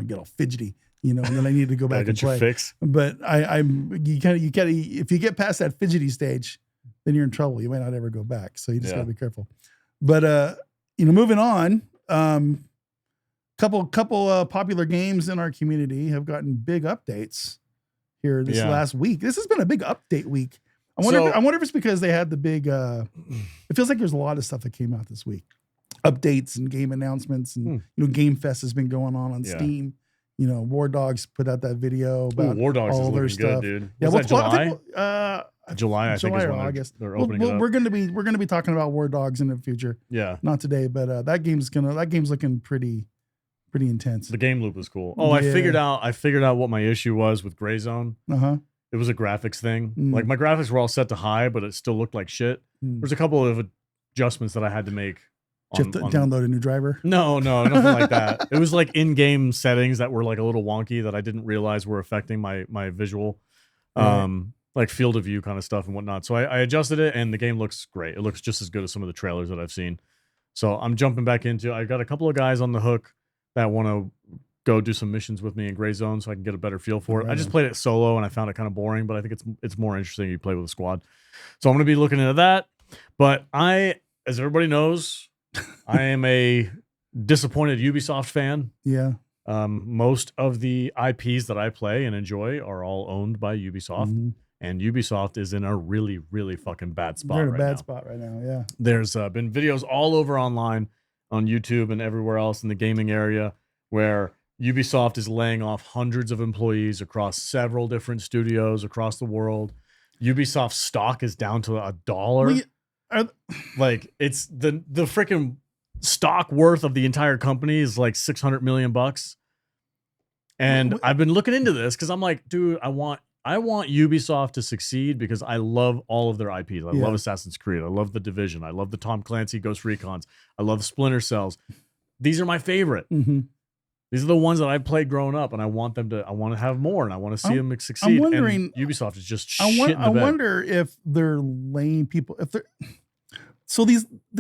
Speaker 2: get all fidgety, and then I need to go back and
Speaker 1: get
Speaker 2: play.
Speaker 1: Your fix.
Speaker 2: But you gotta if you get past that fidgety stage, then you're in trouble. You might not ever go back. So you just gotta be careful. But moving on. Couple popular games in our community have gotten big updates here this last week. This has been a big update week. I wonder if it's because they had the big. It feels like there's a lot of stuff that came out this week, updates and game announcements, and Game Fest has been going on Steam. War Dogs put out that video about
Speaker 1: War Dogs
Speaker 2: all
Speaker 1: is
Speaker 2: their
Speaker 1: stuff.
Speaker 2: Good,
Speaker 1: dude.
Speaker 2: Yeah,
Speaker 1: was that July?
Speaker 2: July,
Speaker 1: I think is
Speaker 2: or
Speaker 1: when
Speaker 2: August.
Speaker 1: they're opening it up.
Speaker 2: We're gonna be talking about War Dogs in the future.
Speaker 1: Yeah,
Speaker 2: not today, but that game's looking pretty intense.
Speaker 1: The game loop was cool. Oh, I figured out what my issue was with Gray Zone. It was a graphics thing. Like my graphics were all set to high, but it still looked like shit. There's a couple of adjustments that I had to make.
Speaker 2: Did you have to download a new driver?
Speaker 1: No, nothing like that. It was like in-game settings that were like a little wonky that I didn't realize were affecting my visual, like field of view kind of stuff and whatnot. So I adjusted it, and the game looks great. It looks just as good as some of the trailers that I've seen. So I'm jumping back into. I got a couple of guys on the hook that want to go do some missions with me in Gray Zone, so I can get a better feel for it.
Speaker 2: Right.
Speaker 1: I just played it solo, and I found it kind of boring, but I think it's more interesting if you play with a squad. So I'm going to be looking into that. But as everybody knows, I am a disappointed Ubisoft fan.
Speaker 2: Yeah.
Speaker 1: Most of the IPs that I play and enjoy are all owned by Ubisoft, and Ubisoft is in a really, really fucking bad spot.
Speaker 2: They're in a bad spot right now. Yeah.
Speaker 1: There's been videos all over online on YouTube and everywhere else in the gaming area where Ubisoft is laying off hundreds of employees across several different studios across the world. Ubisoft stock is down to $1. Like it's the freaking stock worth of the entire company is like $600 million. And I've been looking into this because I'm like, dude, I want Ubisoft to succeed because I love all of their IPs. I love Assassin's Creed. I love The Division. I love the Tom Clancy Ghost Recons. I love Splinter Cells. These are my favorite. These are the ones that I played growing up, and I want to have more, and I want to see them succeed. I'm wondering, and Ubisoft is just
Speaker 2: I wonder if they're laying people, they're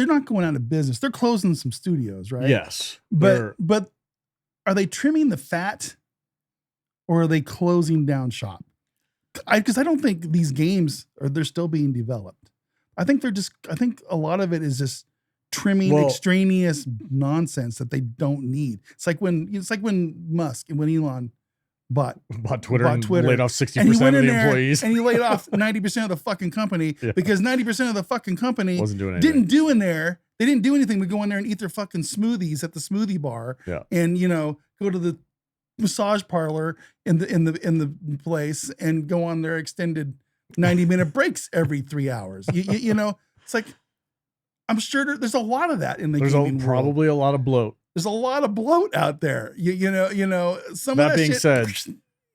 Speaker 2: not going out of business. They're closing some studios, right?
Speaker 1: Yes.
Speaker 2: But are they trimming the fat, or are they closing down shop? Because I don't think these games they're still being developed. I think a lot of it is just trimming extraneous nonsense that they don't need. It's like when Musk and when Elon bought Twitter and
Speaker 1: laid off 60% of the employees.
Speaker 2: And he laid off 90% of the fucking company because 90% of the fucking company
Speaker 1: wasn't doing anything.
Speaker 2: They didn't do anything but go in there and eat their fucking smoothies at the smoothie bar and go to the massage parlor in the place and go on their extended 90-minute breaks every 3 hours. It's like, I'm sure there's a lot of that in the gaming world.
Speaker 1: Probably a lot of bloat.
Speaker 2: There's a lot of bloat out there. Some
Speaker 1: that
Speaker 2: of
Speaker 1: being
Speaker 2: shit,
Speaker 1: said,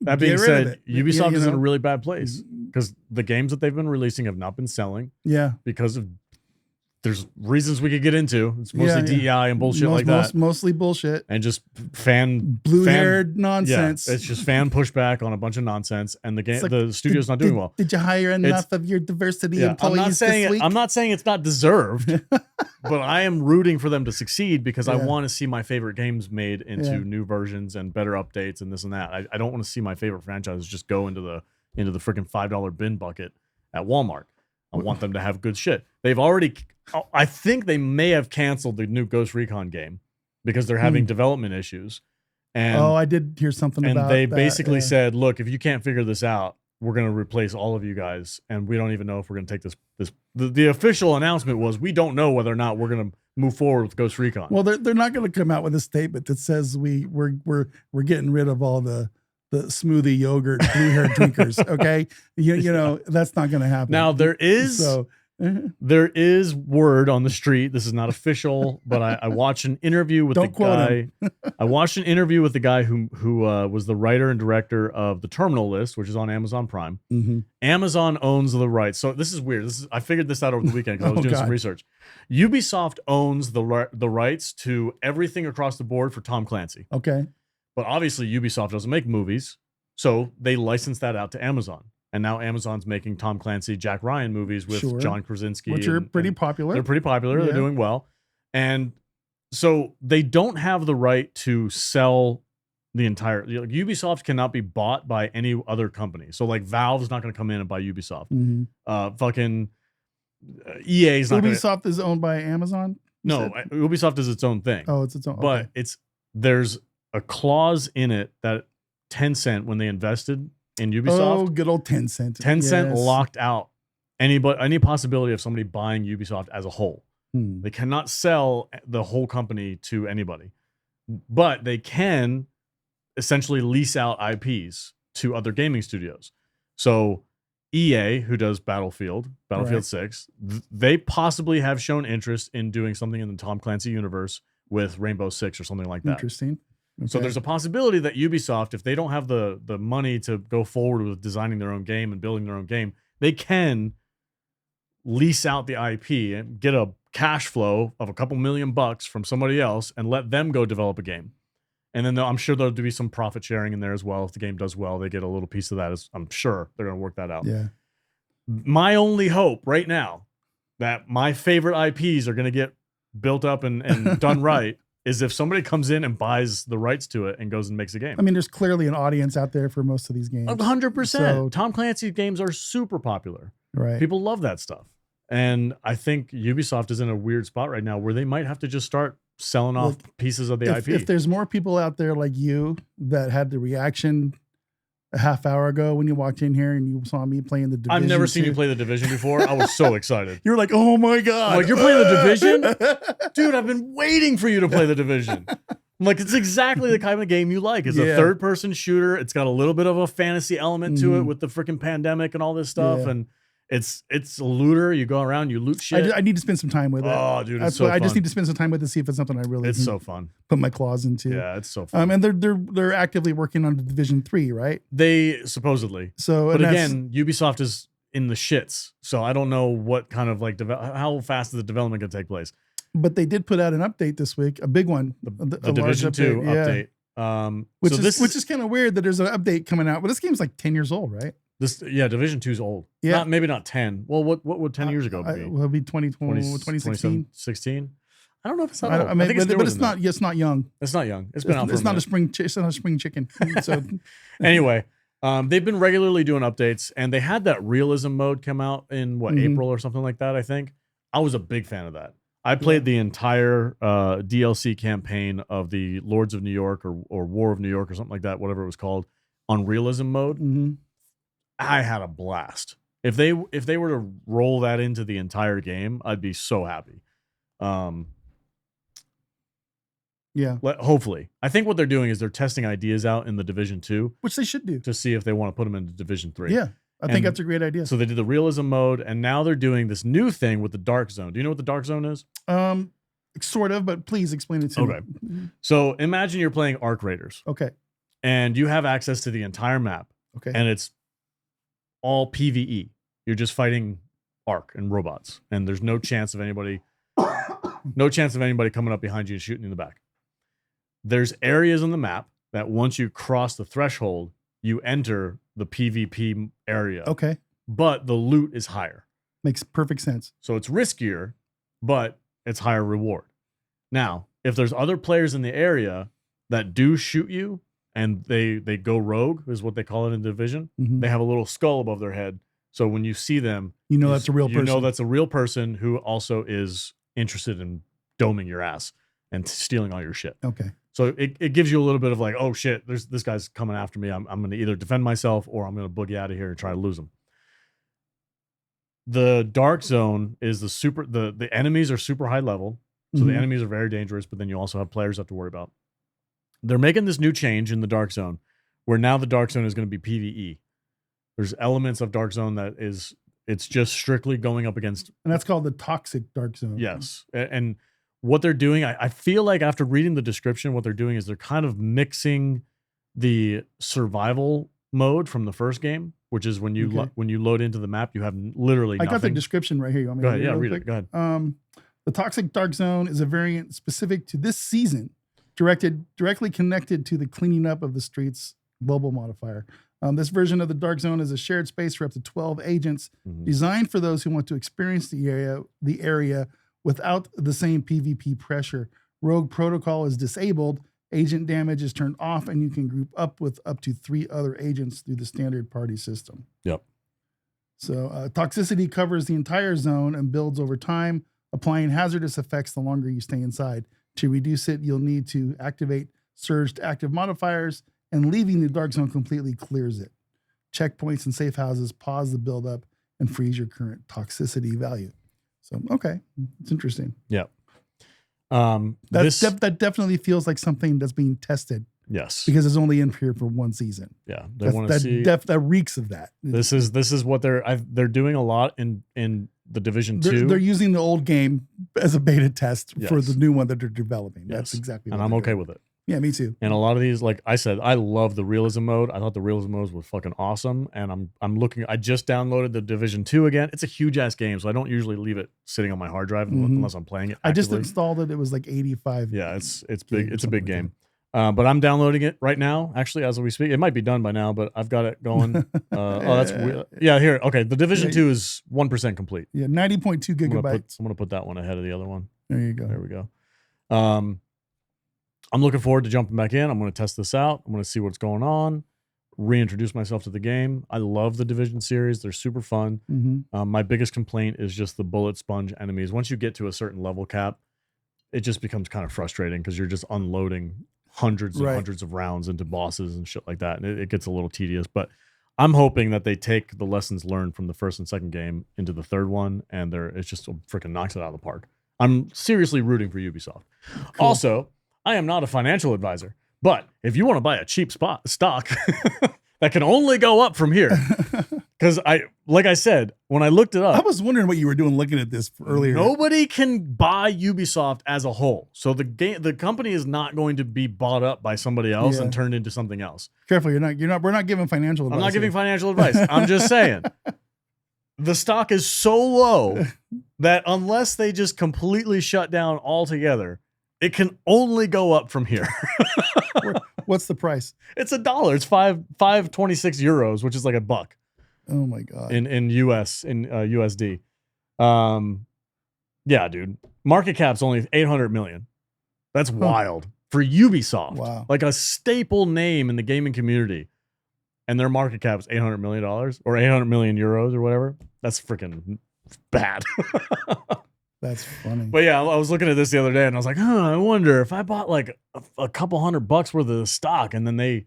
Speaker 1: Ubisoft is in a really bad place
Speaker 2: Mm-hmm.
Speaker 1: because the games that they've been releasing have not been selling.
Speaker 2: Yeah,
Speaker 1: because of there's reasons we could get into. It's mostly DEI and bullshit like that.
Speaker 2: Mostly bullshit
Speaker 1: and just
Speaker 2: blue-haired nonsense.
Speaker 1: Yeah, it's just fan pushback on a bunch of nonsense, and the studio's not doing well.
Speaker 2: Did you hire enough of your diversity employees this week?
Speaker 1: I'm not saying it's not deserved, but I am rooting for them to succeed because I want to see my favorite games made into new versions and better updates and this and that. I don't want to see my favorite franchises just go into the freaking $5 bin bucket at Walmart. I want them to have good shit. I think they may have canceled the new Ghost Recon game because they're having development issues. And
Speaker 2: I did hear something about that.
Speaker 1: And they basically said, look, if you can't figure this out, we're going to replace all of you guys. And we don't even know if we're going to take this. The official announcement was, we don't know whether or not we're going to move forward with Ghost Recon.
Speaker 2: Well, they're not going to come out with a statement that says we're getting rid of all the smoothie yogurt blue hair drinkers. Okay. That's not going to happen.
Speaker 1: Now there is word on the street. This is not official, but I watched an interview with I watched an interview with the guy who was the writer and director of The Terminal List, which is on Amazon Prime.
Speaker 2: Mm-hmm.
Speaker 1: Amazon owns the rights. So this is weird. I figured this out over the weekend because I was doing some research. Ubisoft owns the rights to everything across the board for Tom Clancy.
Speaker 2: Okay.
Speaker 1: But obviously Ubisoft doesn't make movies, so they license that out to Amazon. and now Amazon's making Tom Clancy, Jack Ryan movies with John Krasinski,
Speaker 2: which are pretty popular.
Speaker 1: They're pretty popular. Yeah. They're doing well, and so they don't have the right to sell the entire. Ubisoft cannot be bought by any other company. So like Valve's not going to come in and buy Ubisoft. Fucking EA's not.
Speaker 2: Ubisoft is owned by Amazon.
Speaker 1: No, Ubisoft is its own thing.
Speaker 2: Oh, it's its own.
Speaker 1: But there's a clause in it that Tencent, when they invested in Ubisoft,
Speaker 2: good old Tencent.
Speaker 1: Tencent locked out any possibility of somebody buying Ubisoft as a whole. They cannot sell the whole company to anybody, but they can essentially lease out IPs to other gaming studios. So EA, who does Battlefield 6, they possibly have shown interest in doing something in the Tom Clancy universe with Rainbow Six or something like that.
Speaker 2: Interesting. Okay.
Speaker 1: So there's a possibility that Ubisoft, if they don't have the money to go forward with designing their own game and building their own game, they can lease out the IP and get a cash flow of a couple $1 million from somebody else and let them go develop a game. And then I'm sure there'll be some profit sharing in there as well. If the game does well, they get a little piece of that. I'm sure they're going to work that out.
Speaker 2: Yeah.
Speaker 1: My only hope right now that my favorite IPs are going to get built up and done right is if somebody comes in and buys the rights to it and goes and makes a game.
Speaker 2: I mean, there's clearly an audience out there for most of these games.
Speaker 1: 100%.
Speaker 2: So,
Speaker 1: Tom Clancy's games are super popular.
Speaker 2: Right.
Speaker 1: People love that stuff. And I think Ubisoft is in a weird spot right now where they might have to just start selling off pieces of the IP.
Speaker 2: If there's more people out there like you that had the reaction a half hour ago when you walked in here and you saw me playing the Division.
Speaker 1: I've never seen you play the Division before. I was so excited.
Speaker 2: You were like, oh my God.
Speaker 1: I'm like, you're playing the Division? Dude, I've been waiting for you to play the Division. I'm like, it's exactly the kind of game you like. It's a third-person shooter. It's got a little bit of a fantasy element to it with the freaking pandemic and all this stuff. And it's a looter. You go around, you loot shit.
Speaker 2: I need to spend some time with it.
Speaker 1: Oh, dude, it's so fun.
Speaker 2: I just need to spend some time with it to see if it's something I really
Speaker 1: It's so fun.
Speaker 2: Put my claws into.
Speaker 1: Yeah, it's so fun.
Speaker 2: And they're actively working on Division 3, right?
Speaker 1: They supposedly.
Speaker 2: So,
Speaker 1: but again, Ubisoft is in the shits. So I don't know what kind of how fast is the development going to take place.
Speaker 2: But they did put out an update this week, a big one.
Speaker 1: The Division 2 update.
Speaker 2: Which is kind of weird that there's an update coming out. But this game's like 10 years old, right?
Speaker 1: Division 2 is old. Yeah. Maybe not 10. Well, what would 10 years ago be?
Speaker 2: It'll be 2016.
Speaker 1: 16? I don't know if it's that old.
Speaker 2: I think it's not young.
Speaker 1: It's not young. It's been out for
Speaker 2: It's not a spring chicken. So
Speaker 1: anyway, they've been regularly doing updates, and they had that realism mode come out in April or something like that, I think. I was a big fan of that. I played the entire DLC campaign of the Lords of New York or War of New York or something like that, whatever it was called, on realism mode. I had a blast. If they were to roll that into the entire game, I'd be so happy. Hopefully. I think what they're doing is they're testing ideas out in the Division 2,
Speaker 2: which they should do,
Speaker 1: to see if they want to put them into Division 3.
Speaker 2: Yeah. I think that's a great idea.
Speaker 1: So they did the realism mode, and now they're doing this new thing with the Dark Zone. Do you know what the Dark Zone is?
Speaker 2: Sort of, but please explain it to me.
Speaker 1: Okay. So imagine you're playing Arc Raiders.
Speaker 2: Okay.
Speaker 1: And you have access to the entire map.
Speaker 2: Okay.
Speaker 1: And it's all PvE. You're just fighting Arc and robots, and there's no chance of anybody coming up behind you and shooting you in the back. There's areas on the map that once you cross the threshold, you enter the PvP area.
Speaker 2: Okay.
Speaker 1: But the loot is higher.
Speaker 2: Makes perfect sense.
Speaker 1: So it's riskier, but it's higher reward. Now, if there's other players in the area that do shoot you and they go rogue, is what they call it in Division, they have a little skull above their head. So when you see them,
Speaker 2: that's a real person.
Speaker 1: You know that's a real person who also is interested in doming your ass and stealing all your shit.
Speaker 2: Okay.
Speaker 1: So it gives you a little bit of like, oh shit, this guy's coming after me. I'm going to either defend myself or I'm going to boogie out of here and try to lose him. The Dark Zone is the enemies are super high level. So the enemies are very dangerous, but then you also have players you have to worry about. They're making this new change in the Dark Zone where now the Dark Zone is going to be PvE. There's elements of Dark Zone it's just strictly going up against.
Speaker 2: And that's called the Toxic Dark Zone.
Speaker 1: Yes. And what they're doing, I feel like after reading the description, what they're doing is they're kind of mixing the survival mode from the first game, which is when you load into the map, you have literally nothing.
Speaker 2: I got the description right here. You want me
Speaker 1: to read it. Go ahead.
Speaker 2: The Toxic Dark Zone is a variant specific to this season, directly connected to the cleaning up of the streets global modifier. This version of the Dark Zone is a shared space for up to 12 agents, designed for those who want to experience the area without the same PvP pressure. Rogue protocol is disabled, agent damage is turned off, and you can group up with up to 3 other agents through the standard party system.
Speaker 1: Yep.
Speaker 2: So toxicity covers the entire zone and builds over time, applying hazardous effects the longer you stay inside. To reduce it, you'll need to activate surged active modifiers, and leaving the Dark Zone completely clears it. Checkpoints and safe houses pause the buildup and freeze your current toxicity value. So, okay, it's interesting.
Speaker 1: Yep.
Speaker 2: That definitely feels like something that's being tested.
Speaker 1: Yes,
Speaker 2: because it's only in here for one season.
Speaker 1: Yeah, they want to see
Speaker 2: that reeks of that.
Speaker 1: This is what they're doing a lot in the Division 2.
Speaker 2: They're using the old game as a beta test for the new one that they're developing.
Speaker 1: Yes.
Speaker 2: That's exactly what
Speaker 1: and I'm okay with it.
Speaker 2: Yeah, me too.
Speaker 1: And a lot of these, like I said, I love the realism mode. I thought the realism mode was fucking awesome. And I'm looking. I just downloaded the Division 2 again. It's a huge ass game, so I don't usually leave it sitting on my hard drive unless I'm playing it actively.
Speaker 2: I just installed it. It was like 85.
Speaker 1: Yeah, it's big. It's a big game. But I'm downloading it right now. Actually, as we speak, it might be done by now, but I've got it going. That's weird. Yeah. Here, okay. The Division 2 is 1% complete.
Speaker 2: Yeah, 90.2 gigabytes.
Speaker 1: I'm gonna put that one ahead of the other one.
Speaker 2: There you go.
Speaker 1: There we go. I'm looking forward to jumping back in. I'm going to test this out. I'm going to see what's going on, reintroduce myself to the game. I love the Division series. They're super fun. My biggest complaint is just the bullet sponge enemies. Once you get to a certain level cap, it just becomes kind of frustrating because you're just unloading hundreds and hundreds of rounds into bosses and shit like that. And it gets a little tedious, but I'm hoping that they take the lessons learned from the first and second game into the third one, and it just freaking knocks it out of the park. I'm seriously rooting for Ubisoft. Cool. Also, I am not a financial advisor, but if you want to buy a cheap stock that can only go up from here, because like I said, when I looked it up,
Speaker 2: I was wondering what you were doing looking at this earlier.
Speaker 1: Nobody can buy Ubisoft as a whole, so the company is not going to be bought up by somebody else and turned into something else.
Speaker 2: Careful, we're not giving financial advice.
Speaker 1: I'm not giving financial advice. I'm just saying the stock is so low that unless they just completely shut down altogether, it can only go up from here.
Speaker 2: What's the price?
Speaker 1: It's $1. It's 5.26 euros, which is like $1.
Speaker 2: Oh my god!
Speaker 1: In USD. Yeah, dude. Market cap's only 800 million. That's wild for Ubisoft.
Speaker 2: Wow.
Speaker 1: Like a staple name in the gaming community, and their market cap is $800 million or 800 million euros or whatever. That's freaking bad.
Speaker 2: That's funny.
Speaker 1: But yeah, I was looking at this the other day and I was like, I wonder if I bought like a couple $100 worth of the stock and then they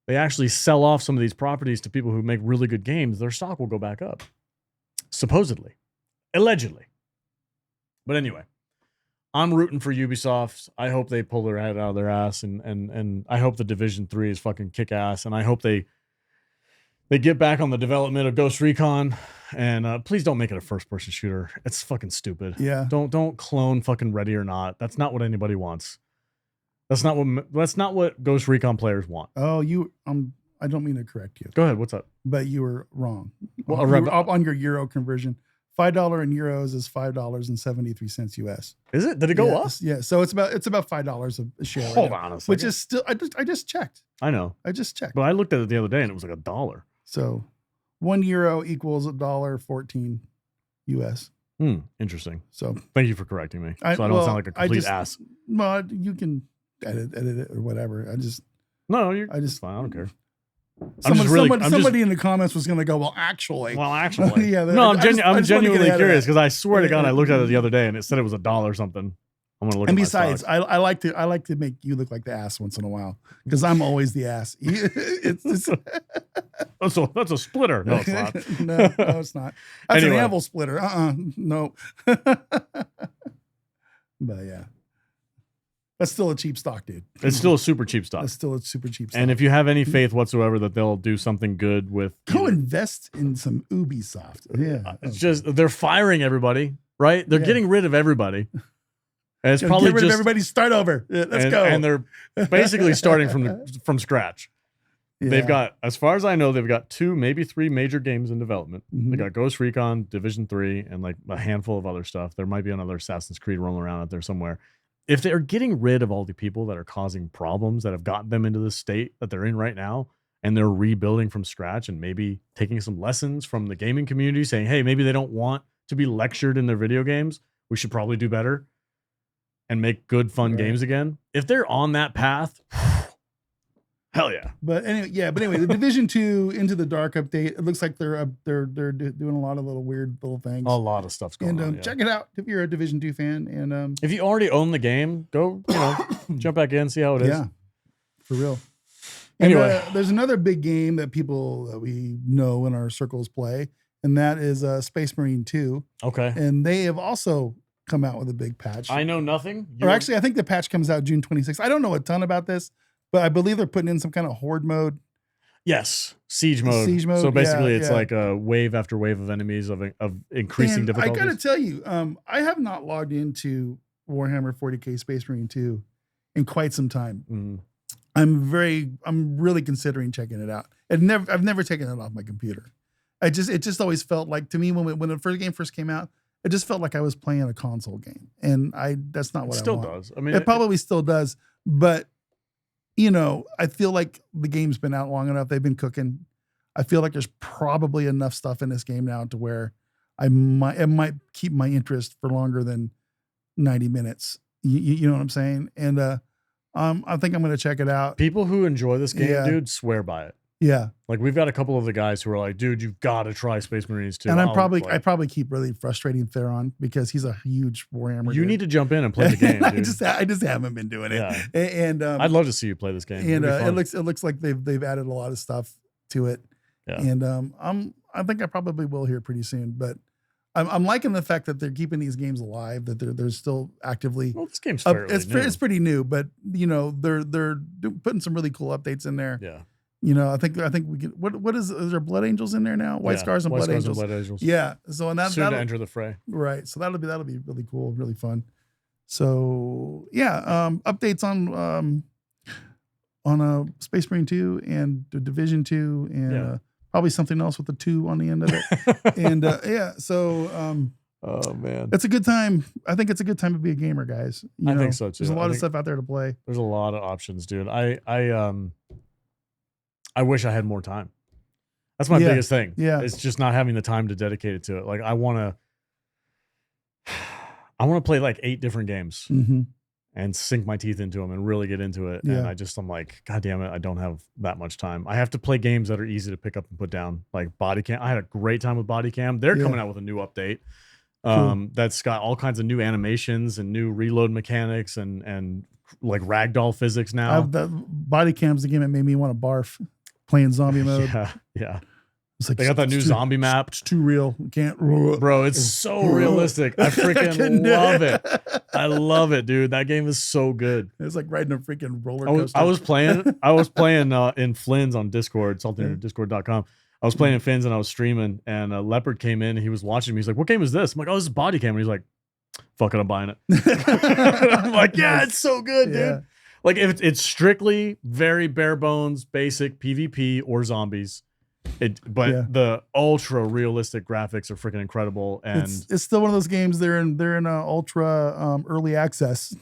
Speaker 1: actually sell off some of these properties to people who make really good games, their stock will go back up. Supposedly. Allegedly. But anyway, I'm rooting for Ubisoft. I hope they pull their head out of their ass and I hope the Division 3 is fucking kick ass, and I hope they get back on the development of Ghost Recon. And please don't make it a first-person shooter. It's fucking stupid.
Speaker 2: Yeah.
Speaker 1: Don't clone fucking Ready or Not. That's not what anybody wants. That's not what Ghost Recon players want.
Speaker 2: Oh, I don't mean to correct you.
Speaker 1: Go ahead. What's up?
Speaker 2: But you were wrong.
Speaker 1: Well,
Speaker 2: you were up on your euro conversion. $5 in euros is $5.73 US.
Speaker 1: Is it? Did it go up?
Speaker 2: Yeah. So it's about $5 a share.
Speaker 1: Hold on a second.
Speaker 2: Which is still. I just checked.
Speaker 1: I know.
Speaker 2: I just checked.
Speaker 1: But I looked at it the other day and it was like $1.
Speaker 2: So €1 equals $1.14 US.
Speaker 1: Interesting.
Speaker 2: So
Speaker 1: thank you for correcting me. So I don't sound like a complete ass.
Speaker 2: Well, you can edit it or whatever. It's
Speaker 1: fine. I don't care.
Speaker 2: Somebody in the comments was going to go, well, actually.
Speaker 1: Yeah. No, I'm genuinely curious because I swear to God, I looked at it the other day and it said it was $1 or something. I'm gonna look. And
Speaker 2: besides, I like to make you look like the ass once in a while because I'm always the ass.
Speaker 1: That's a splitter. No, it's not.
Speaker 2: no, it's not. That's an anvil splitter. No. But yeah. That's still a cheap stock, dude.
Speaker 1: It's still a super cheap stock.
Speaker 2: That's still a super cheap stock.
Speaker 1: And if you have any faith whatsoever that they'll do something good with...
Speaker 2: Go invest in some Ubisoft. Yeah.
Speaker 1: It's just, they're firing everybody, right? They're getting rid of everybody. And it's probably
Speaker 2: get rid of everybody, start over. Let's go.
Speaker 1: And they're basically starting from scratch. Yeah. They've got, as far as I know, they've got 2, maybe 3 major games in development. They got Ghost Recon, Division 3, and like a handful of other stuff. There might be another Assassin's Creed rolling around out there somewhere. If they're getting rid of all the people that are causing problems that have gotten them into the state that they're in right now, and they're rebuilding from scratch and maybe taking some lessons from the gaming community, saying, hey, maybe they don't want to be lectured in their video games. We should probably do better and make good, fun games again. If they're on that path, hell yeah.
Speaker 2: But anyway, the Division 2 Into the Dark update, it looks like they're doing a lot of little weird little things.
Speaker 1: A lot of stuff's going on.
Speaker 2: Check it out if you're a Division 2 fan. And
Speaker 1: if you already own the game, go, jump back in, see how it is.
Speaker 2: Yeah, for real.
Speaker 1: Anyway,
Speaker 2: there's another big game that people that we know in our circles play, and that is Space Marine 2.
Speaker 1: Okay.
Speaker 2: And they have also come out with a big patch.
Speaker 1: I know nothing.
Speaker 2: Actually, I think the patch comes out June 26th. I don't know a ton about this, but I believe they're putting in some kind of horde mode.
Speaker 1: Yes, siege mode. So basically, it's like a wave after wave of enemies of increasing difficulties.
Speaker 2: I got to tell you, I have not logged into Warhammer 40K Space Marine 2 in quite some time.
Speaker 1: Mm.
Speaker 2: I'm really considering checking it out. I've never taken it off my computer. It just always felt like, to me, when the first game first came out, it just felt like I was playing a console game, and that's not what I want.
Speaker 1: Still does. I mean,
Speaker 2: it probably still does, but I feel like the game's been out long enough. They've been cooking. I feel like there's probably enough stuff in this game now to where it might keep my interest for longer than 90 minutes. You know what I'm saying? And I think I'm going to check it out.
Speaker 1: People who enjoy this game, dude, swear by it.
Speaker 2: Yeah.
Speaker 1: Like, we've got a couple of the guys who are like, dude, you've got to try Space Marines 2.
Speaker 2: And I probably keep really frustrating Theron because he's a huge Warhammer.
Speaker 1: You need to jump in and play the game, dude.
Speaker 2: I just haven't been doing it.
Speaker 1: Yeah.
Speaker 2: And
Speaker 1: I'd love to see you play this game.
Speaker 2: And it looks like they've added a lot of stuff to it.
Speaker 1: Yeah.
Speaker 2: And I think I probably will here pretty soon. But I'm liking the fact that they're keeping these games alive, that they're still actively.
Speaker 1: Well, this game's fairly new.
Speaker 2: It's pretty new, but they're putting some really cool updates in there.
Speaker 1: Yeah.
Speaker 2: I think we can. What is there Blood Angels in there now? White Scars and Blood Angels. Yeah. So and
Speaker 1: soon to enter the fray.
Speaker 2: Right. So that'll be really cool, really fun. So yeah, updates on Space Marine 2 and the Division 2 and probably something else with the 2 on the end of it. And so
Speaker 1: oh man,
Speaker 2: it's a good time. I think it's a good time to be a gamer, guys.
Speaker 1: I think so too.
Speaker 2: There's a lot of stuff out there to play.
Speaker 1: There's a lot of options, dude. I wish I had more time. That's my biggest thing.
Speaker 2: Yeah.
Speaker 1: It's just not having the time to dedicate it to it. Like, I want to play like 8 different games and sink my teeth into them and really get into it.
Speaker 2: Yeah.
Speaker 1: And I'm like, God damn it, I don't have that much time. I have to play games that are easy to pick up and put down, like Body Cam. I had a great time with Body Cam. They're coming out with a new update. That's got all kinds of new animations and new reload mechanics and like ragdoll physics now.
Speaker 2: The Body Cam's the game that made me want to barf. Playing zombie mode.
Speaker 1: Yeah.
Speaker 2: It's like,
Speaker 1: they got that new zombie map.
Speaker 2: It's too real. Can't.
Speaker 1: Bro, it's so realistic. I freaking love it. I love it, dude. That game is so good.
Speaker 2: It's like riding a freaking roller coaster.
Speaker 1: I was playing in Flynn's on Discord, saltinerdiscord.com. I was playing in Finn's and I was streaming, and a Leopard came in and he was watching me. He's like, what game is this? I'm like, oh, this is Body Cam. And he's like, fuck it, I'm buying it. I'm like, yeah, it's so good, dude. Like, if it's strictly very bare bones, basic PvP or zombies, the ultra realistic graphics are freaking incredible, and
Speaker 2: it's still one of those games. They're in ultra early access.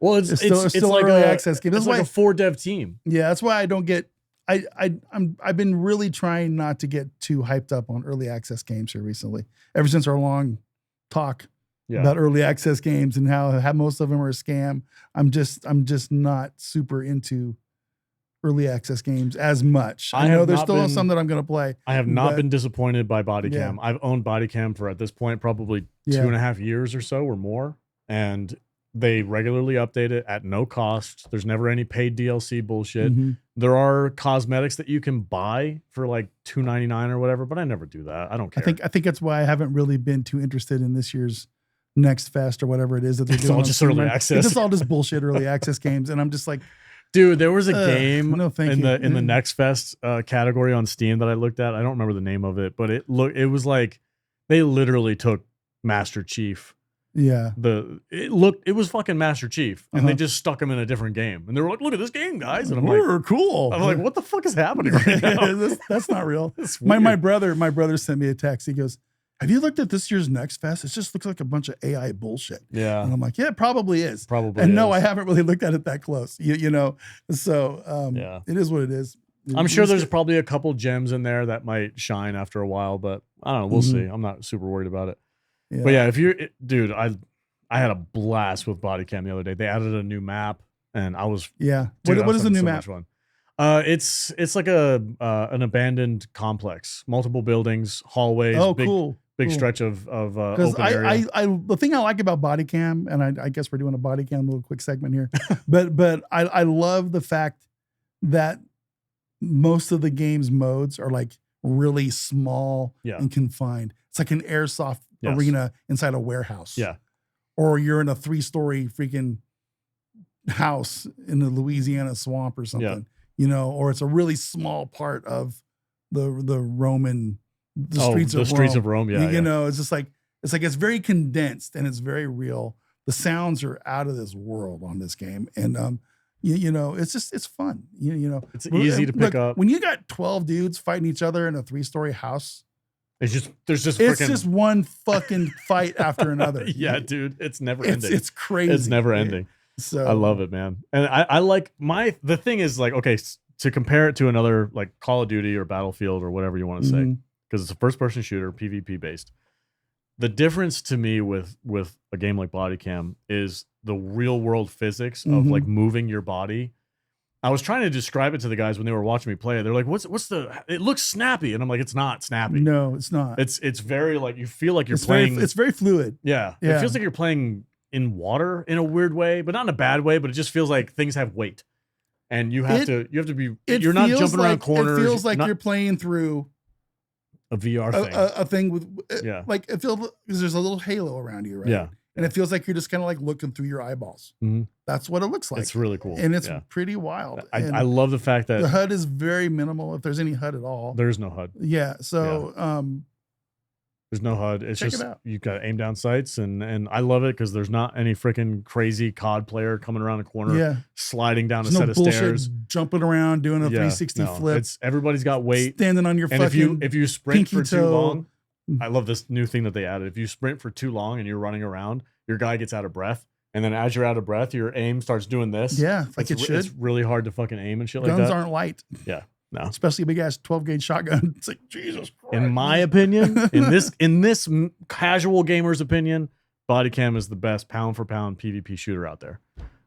Speaker 1: Well, it's still
Speaker 2: like
Speaker 1: early
Speaker 2: access game.
Speaker 1: It's like a 4 dev team.
Speaker 2: Yeah, that's why I don't get. I've been really trying not to get too hyped up on early access games here recently. Ever since our long talk. About early access games and how most of them are a scam. I'm just not super into early access games as much. I know there's still some that I'm going to play.
Speaker 1: I have not been disappointed by Body Cam. I've owned Body Cam for, at this point, probably 2.5 years or so or more. And they regularly update it at no cost. There's never any paid DLC bullshit. There are cosmetics that you can buy for like $2.99 or whatever, but I never do that. I don't care.
Speaker 2: I think that's why I haven't really been too interested in this year's Next Fest or whatever it is that they're doing.
Speaker 1: It's all just early access.
Speaker 2: It's all just bullshit early access games, and I'm just like,
Speaker 1: dude, there was a game
Speaker 2: in
Speaker 1: the Next Fest category on Steam that I looked at. I don't remember the name of it, but it was like they literally took Master Chief.
Speaker 2: Yeah,
Speaker 1: it was fucking Master Chief, and they just stuck him in a different game, and they were like, "Look at this game, guys!" And I'm like,
Speaker 2: "Cool."
Speaker 1: I'm like, "What the fuck is happening right now?"
Speaker 2: That's not real. My brother sent me a text. He goes, have you looked at this year's Next Fest? It just looks like a bunch of AI bullshit.
Speaker 1: Yeah.
Speaker 2: And I'm like, yeah, it probably is.
Speaker 1: Probably.
Speaker 2: And no, I haven't really looked at it that close. So it is what it is.
Speaker 1: I'm sure there's probably a couple gems in there that might shine after a while, but I don't know. We'll see. I'm not super worried about it. Yeah. But yeah, dude, I had a blast with Body Cam the other day. They added a new map, and I was
Speaker 2: Dude, what is the new map?
Speaker 1: It's like an abandoned complex, multiple buildings, hallways.
Speaker 2: Oh, cool.
Speaker 1: Big stretch of open area.
Speaker 2: The thing I like about Body Cam, and I guess we're doing a Body Cam little quick segment here, but I love the fact that most of the game's modes are like really small and confined. It's like an airsoft arena inside a warehouse.
Speaker 1: Yeah.
Speaker 2: Or you're in a 3-story freaking house in the Louisiana swamp or something, or it's a really small part of the Roman, the streets of Rome.
Speaker 1: Yeah.
Speaker 2: You know, it's just like, it's very condensed and it's very real. The sounds are out of this world on this game. And, it's fun.
Speaker 1: It's easy to pick up.
Speaker 2: When you got 12 dudes fighting each other in a 3-story house,
Speaker 1: it's
Speaker 2: just one fucking fight after another.
Speaker 1: Yeah, dude, it's never ending.
Speaker 2: It's crazy.
Speaker 1: It's never ending.
Speaker 2: So
Speaker 1: I love it, man. And I like the thing is like, okay, to compare it to another like Call of Duty or Battlefield or whatever you want to say, because it's a first-person shooter, PvP based. The difference to me with a game like Body Cam is the real world physics of like moving your body. I was trying to describe it to the guys when they were watching me play. They're like, it looks snappy. And I'm like, it's not snappy.
Speaker 2: No, it's not.
Speaker 1: It's very like, you feel like you're playing.
Speaker 2: It's very fluid.
Speaker 1: Yeah. It feels like you're playing in water in a weird way, but not in a bad way, but it just feels like things have weight. And you have to be, you're not jumping around corners.
Speaker 2: It feels like you're playing through
Speaker 1: a VR thing.
Speaker 2: A thing with, like it feels, because there's a little halo around you, right?
Speaker 1: Yeah.
Speaker 2: And it feels like you're just kind of like looking through your eyeballs. That's what it looks like.
Speaker 1: It's really cool.
Speaker 2: And it's pretty wild.
Speaker 1: I love the fact that
Speaker 2: the HUD is very minimal, if there's any HUD at all.
Speaker 1: There's no HUD.
Speaker 2: Yeah. So,
Speaker 1: there's no HUD. It's just, you got aim down sights, and I love it because there's not any freaking crazy COD player coming around a corner, sliding down a set of stairs,
Speaker 2: jumping around, doing a 360 flip.
Speaker 1: Everybody's got weight,
Speaker 2: standing on your fucking
Speaker 1: if you sprint for too long. I love this new thing that they added. If you sprint for too long and you're running around, your guy gets out of breath. And then as you're out of breath, your aim starts doing this.
Speaker 2: Yeah, like it should.
Speaker 1: It's really hard to fucking aim and shit like that.
Speaker 2: Guns aren't light.
Speaker 1: Yeah, no.
Speaker 2: Especially a big ass 12-gauge shotgun. It's like, Jesus Christ.
Speaker 1: In my opinion, in this casual gamer's opinion, Body Cam is the best pound for pound PvP shooter out there.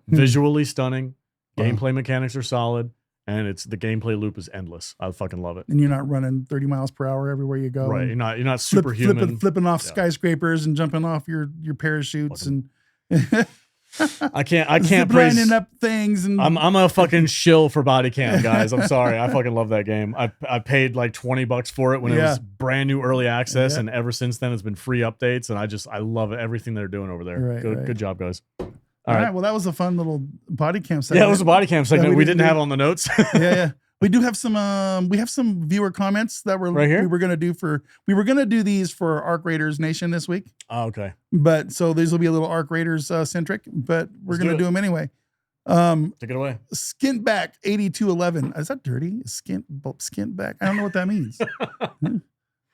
Speaker 1: Visually stunning. Gameplay mechanics are solid. And the gameplay loop is endless. I fucking love it.
Speaker 2: And you're not running 30 miles per hour everywhere you go.
Speaker 1: Right. You're not superhuman.
Speaker 2: Flipping off skyscrapers and jumping off your parachutes and
Speaker 1: I can't praise
Speaker 2: up things. And
Speaker 1: I'm a fucking shill for Body Cam, guys. I'm sorry. I fucking love that game. I paid like $20 for it when it was brand new early access, and ever since then it's been free updates, and I love everything they're doing over there.
Speaker 2: Right,
Speaker 1: good job, guys.
Speaker 2: All right. Well, that was a fun little Body Cam segment.
Speaker 1: Yeah, it was a Body Cam segment. We didn't have on the notes.
Speaker 2: Yeah. We do have some viewer comments that
Speaker 1: right here?
Speaker 2: we were gonna do these for Arc Raiders Nation this week.
Speaker 1: Oh, okay.
Speaker 2: But so these will be a little Arc Raiders centric, but we're gonna do them anyway.
Speaker 1: Take it away.
Speaker 2: Skintback 8211. Is that dirty? Skintback? I don't know what that means.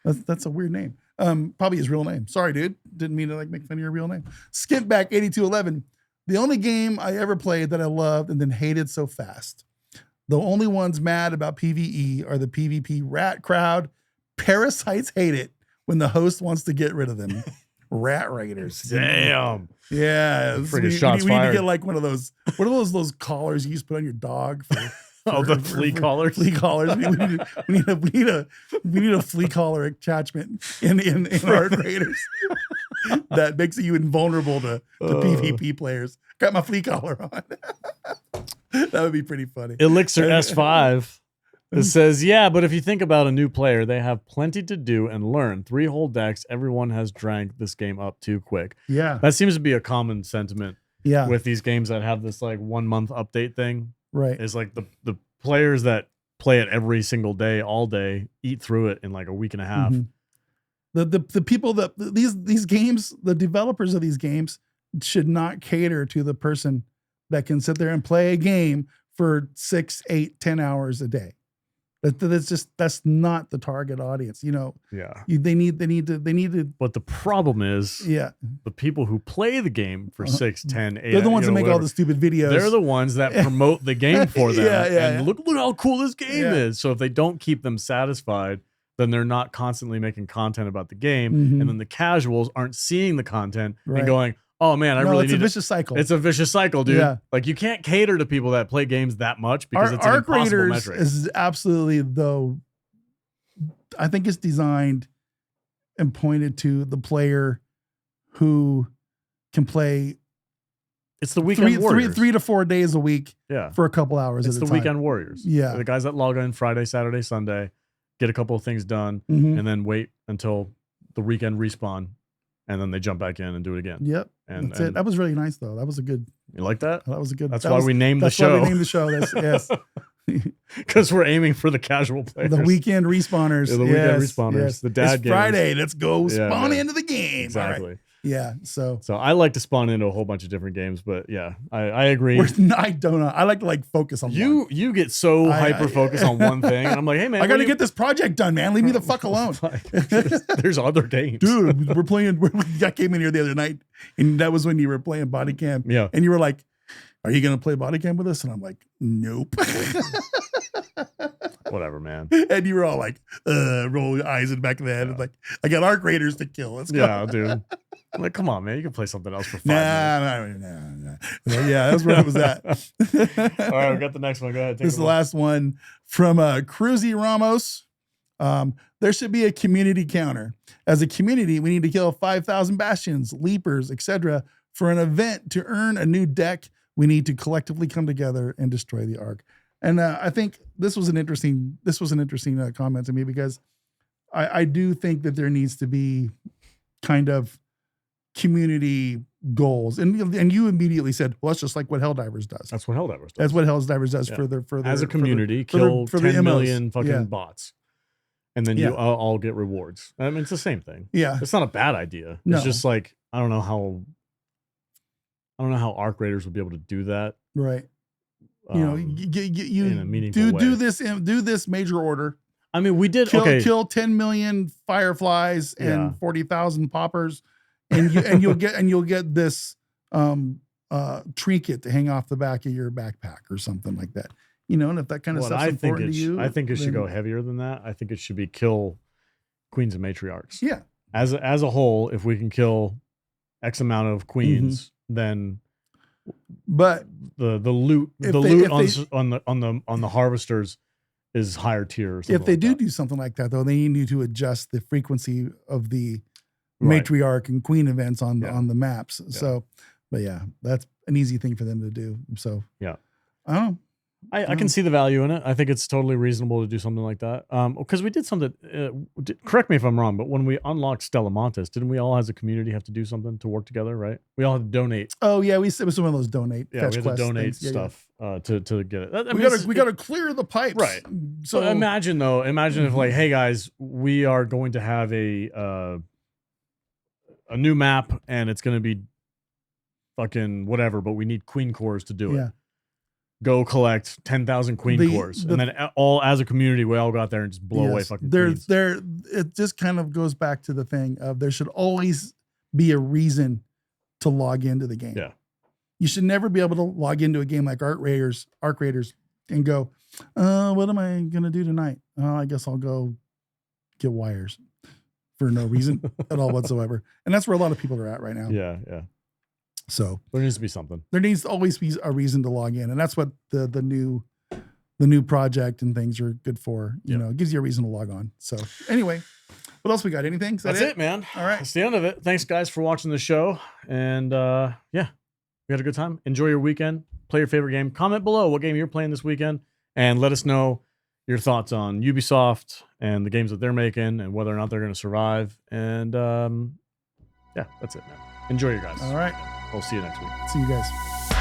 Speaker 2: That's a weird name. Probably his real name. Sorry, dude. Didn't mean to like make fun of your real name. Skintback 8211. The only game I ever played that I loved and then hated so fast. The only ones mad about PvE are the PvP rat crowd. Parasites hate it when the host wants to get rid of them. Rat raiders.
Speaker 1: Damn.
Speaker 2: Yeah.
Speaker 1: Freaking shots fired.
Speaker 2: We need to get like one of those. What are those collars you used to put on your dog?
Speaker 1: The flea collars.
Speaker 2: Flea collars. We need a flea collar attachment in Arc Raiders that makes you invulnerable to PvP players. Got my flea collar on. That would be pretty funny.
Speaker 1: Elixir S5. It says, yeah, but if you think about a new player, they have plenty to do and learn. 3 whole decks. Everyone has drank this game up too quick.
Speaker 2: Yeah.
Speaker 1: That seems to be a common sentiment.
Speaker 2: Yeah.
Speaker 1: With these games that have this like 1 month update thing.
Speaker 2: Right.
Speaker 1: Is like the players that play it every single day, all day, eat through it in like a week and a half.
Speaker 2: The people that these games, the developers of these games should not cater to the person that can sit there and play a game for 6, 8, 10 hours a day. That's not the target audience.
Speaker 1: Yeah.
Speaker 2: They need to.
Speaker 1: But the problem is, the people who play the game for 6, 10, 8,
Speaker 2: they're the ones that make all the stupid videos.
Speaker 1: They're the ones that promote the game for them. And look how cool this game is. So if they don't keep them satisfied, then they're not constantly making content about the game. And then the casuals aren't seeing the content and going, oh man, it's a
Speaker 2: vicious cycle.
Speaker 1: It's a vicious cycle, dude. Yeah. Like you can't cater to people that play games that much because it's an impossible metric.
Speaker 2: Is absolutely, though, I think it's designed and pointed to the player who can play.
Speaker 1: It's the weekend warriors.
Speaker 2: 3 to 4 days a week.
Speaker 1: Yeah.
Speaker 2: For a couple hours.
Speaker 1: It's the weekend warriors.
Speaker 2: Yeah.
Speaker 1: The guys that log in Friday, Saturday, Sunday, get a couple of things done, and then wait until the weekend respawn, and then they jump back in and do it again.
Speaker 2: Yep. And that's it. That was really nice, though. That was a good.
Speaker 1: You like that?
Speaker 2: That was a good.
Speaker 1: That's why we named the show.
Speaker 2: That's why we named the show. Yes.
Speaker 1: Because we're aiming for the casual players.
Speaker 2: The weekend respawners.
Speaker 1: The weekend respawners. Yes. The dad games.
Speaker 2: Friday. Let's go spawn into the game.
Speaker 1: Exactly.
Speaker 2: Right. Yeah. So
Speaker 1: I like to spawn into a whole bunch of different games, but yeah, I agree.
Speaker 2: I don't know. I like to focus on
Speaker 1: you.
Speaker 2: one.
Speaker 1: You get so hyper focused on one thing, and I'm like, hey man,
Speaker 2: I got to get this project done, man. Leave me the fuck alone.
Speaker 1: There's other games,
Speaker 2: dude. We're playing. I came in here the other night, and that was when you were playing Body Cam.
Speaker 1: Yeah,
Speaker 2: and you were like, "Are you gonna play Body Cam with us?" And I'm like, "Nope."
Speaker 1: Whatever, man.
Speaker 2: And you were all like, roll your eyes in the back of the head. It's like, I got arc raiders to kill. Let's go.
Speaker 1: Yeah, dude. I'm like, come on, man. You can play something else for 5 minutes.
Speaker 2: Nah. Yeah, that's where it was at.
Speaker 1: All right, we got the next one. Go ahead.
Speaker 2: This is the last one from Cruzy Ramos. There should be a community counter. As a community, we need to kill 5,000 bastions, leapers, etc. For an event to earn a new deck, we need to collectively come together and destroy the arc. And I think this was an interesting comment to me, because I do think that there needs to be kind of community goals. And you immediately said, well, that's just like what Helldivers does.
Speaker 1: That's what Helldivers does.
Speaker 2: That's what Helldivers does for their
Speaker 1: as a community, kill 10 million fucking bots. And then you all get rewards. I mean, it's the same thing.
Speaker 2: Yeah.
Speaker 1: It's not a bad idea.
Speaker 2: No.
Speaker 1: It's just like, I don't know how arc raiders would be able to do that.
Speaker 2: Right. You
Speaker 1: in a meaningful way.
Speaker 2: do this major order.
Speaker 1: I mean, we did
Speaker 2: kill 10 million fireflies and 40,000 poppers, and you'll get this trinket to hang off the back of your backpack or something like that. And if that kind of stuff's important to you,
Speaker 1: I think it should go heavier than that. I think it should be kill queens and matriarchs.
Speaker 2: Yeah.
Speaker 1: As a whole, if we can kill X amount of queens, then.
Speaker 2: But
Speaker 1: the loot on the harvesters is higher tier.
Speaker 2: If they do something like that, though, they need to adjust the frequency of the matriarch and queen events on the maps. Yeah. So, but yeah, that's an easy thing for them to do. So
Speaker 1: yeah,
Speaker 2: I don't know.
Speaker 1: I can see the value in it. I think it's totally reasonable to do something like that. Because we did something. Correct me if I'm wrong, but when we unlocked Stella Montes, didn't we all as a community have to do something to work together? Right? We all had to donate.
Speaker 2: Oh yeah, it was one of those donate.
Speaker 1: Yeah, we had to donate stuff to get it.
Speaker 2: We got to clear the pipes.
Speaker 1: Right. So imagine if like, hey guys, we are going to have a new map and it's going to be fucking whatever, but we need queen cores to do it. Go collect 10,000 queen cores, and then all as a community, we all got there and just blow away fucking queens.
Speaker 2: It just kind of goes back to the thing of there should always be a reason to log into the game.
Speaker 1: Yeah,
Speaker 2: you should never be able to log into a game like Arc Raiders, and go, what am I gonna do tonight? I guess I'll go get wires for no reason at all whatsoever. And that's where a lot of people are at right now.
Speaker 1: Yeah.
Speaker 2: So
Speaker 1: there needs to be something.
Speaker 2: There needs to always be a reason to log in, and that's what the new project and things are good for. It gives you a reason to log on. So anyway, what else we got? Anything?
Speaker 1: That's it, man.
Speaker 2: All right,
Speaker 1: that's the end of it. Thanks, guys, for watching the show, and we had a good time. Enjoy your weekend. Play your favorite game. Comment below what game you're playing this weekend, and let us know your thoughts on Ubisoft and the games that they're making, and whether or not they're going to survive. And that's it, man. Enjoy your guys.
Speaker 2: All right.
Speaker 1: We'll see you next week.
Speaker 2: See you guys.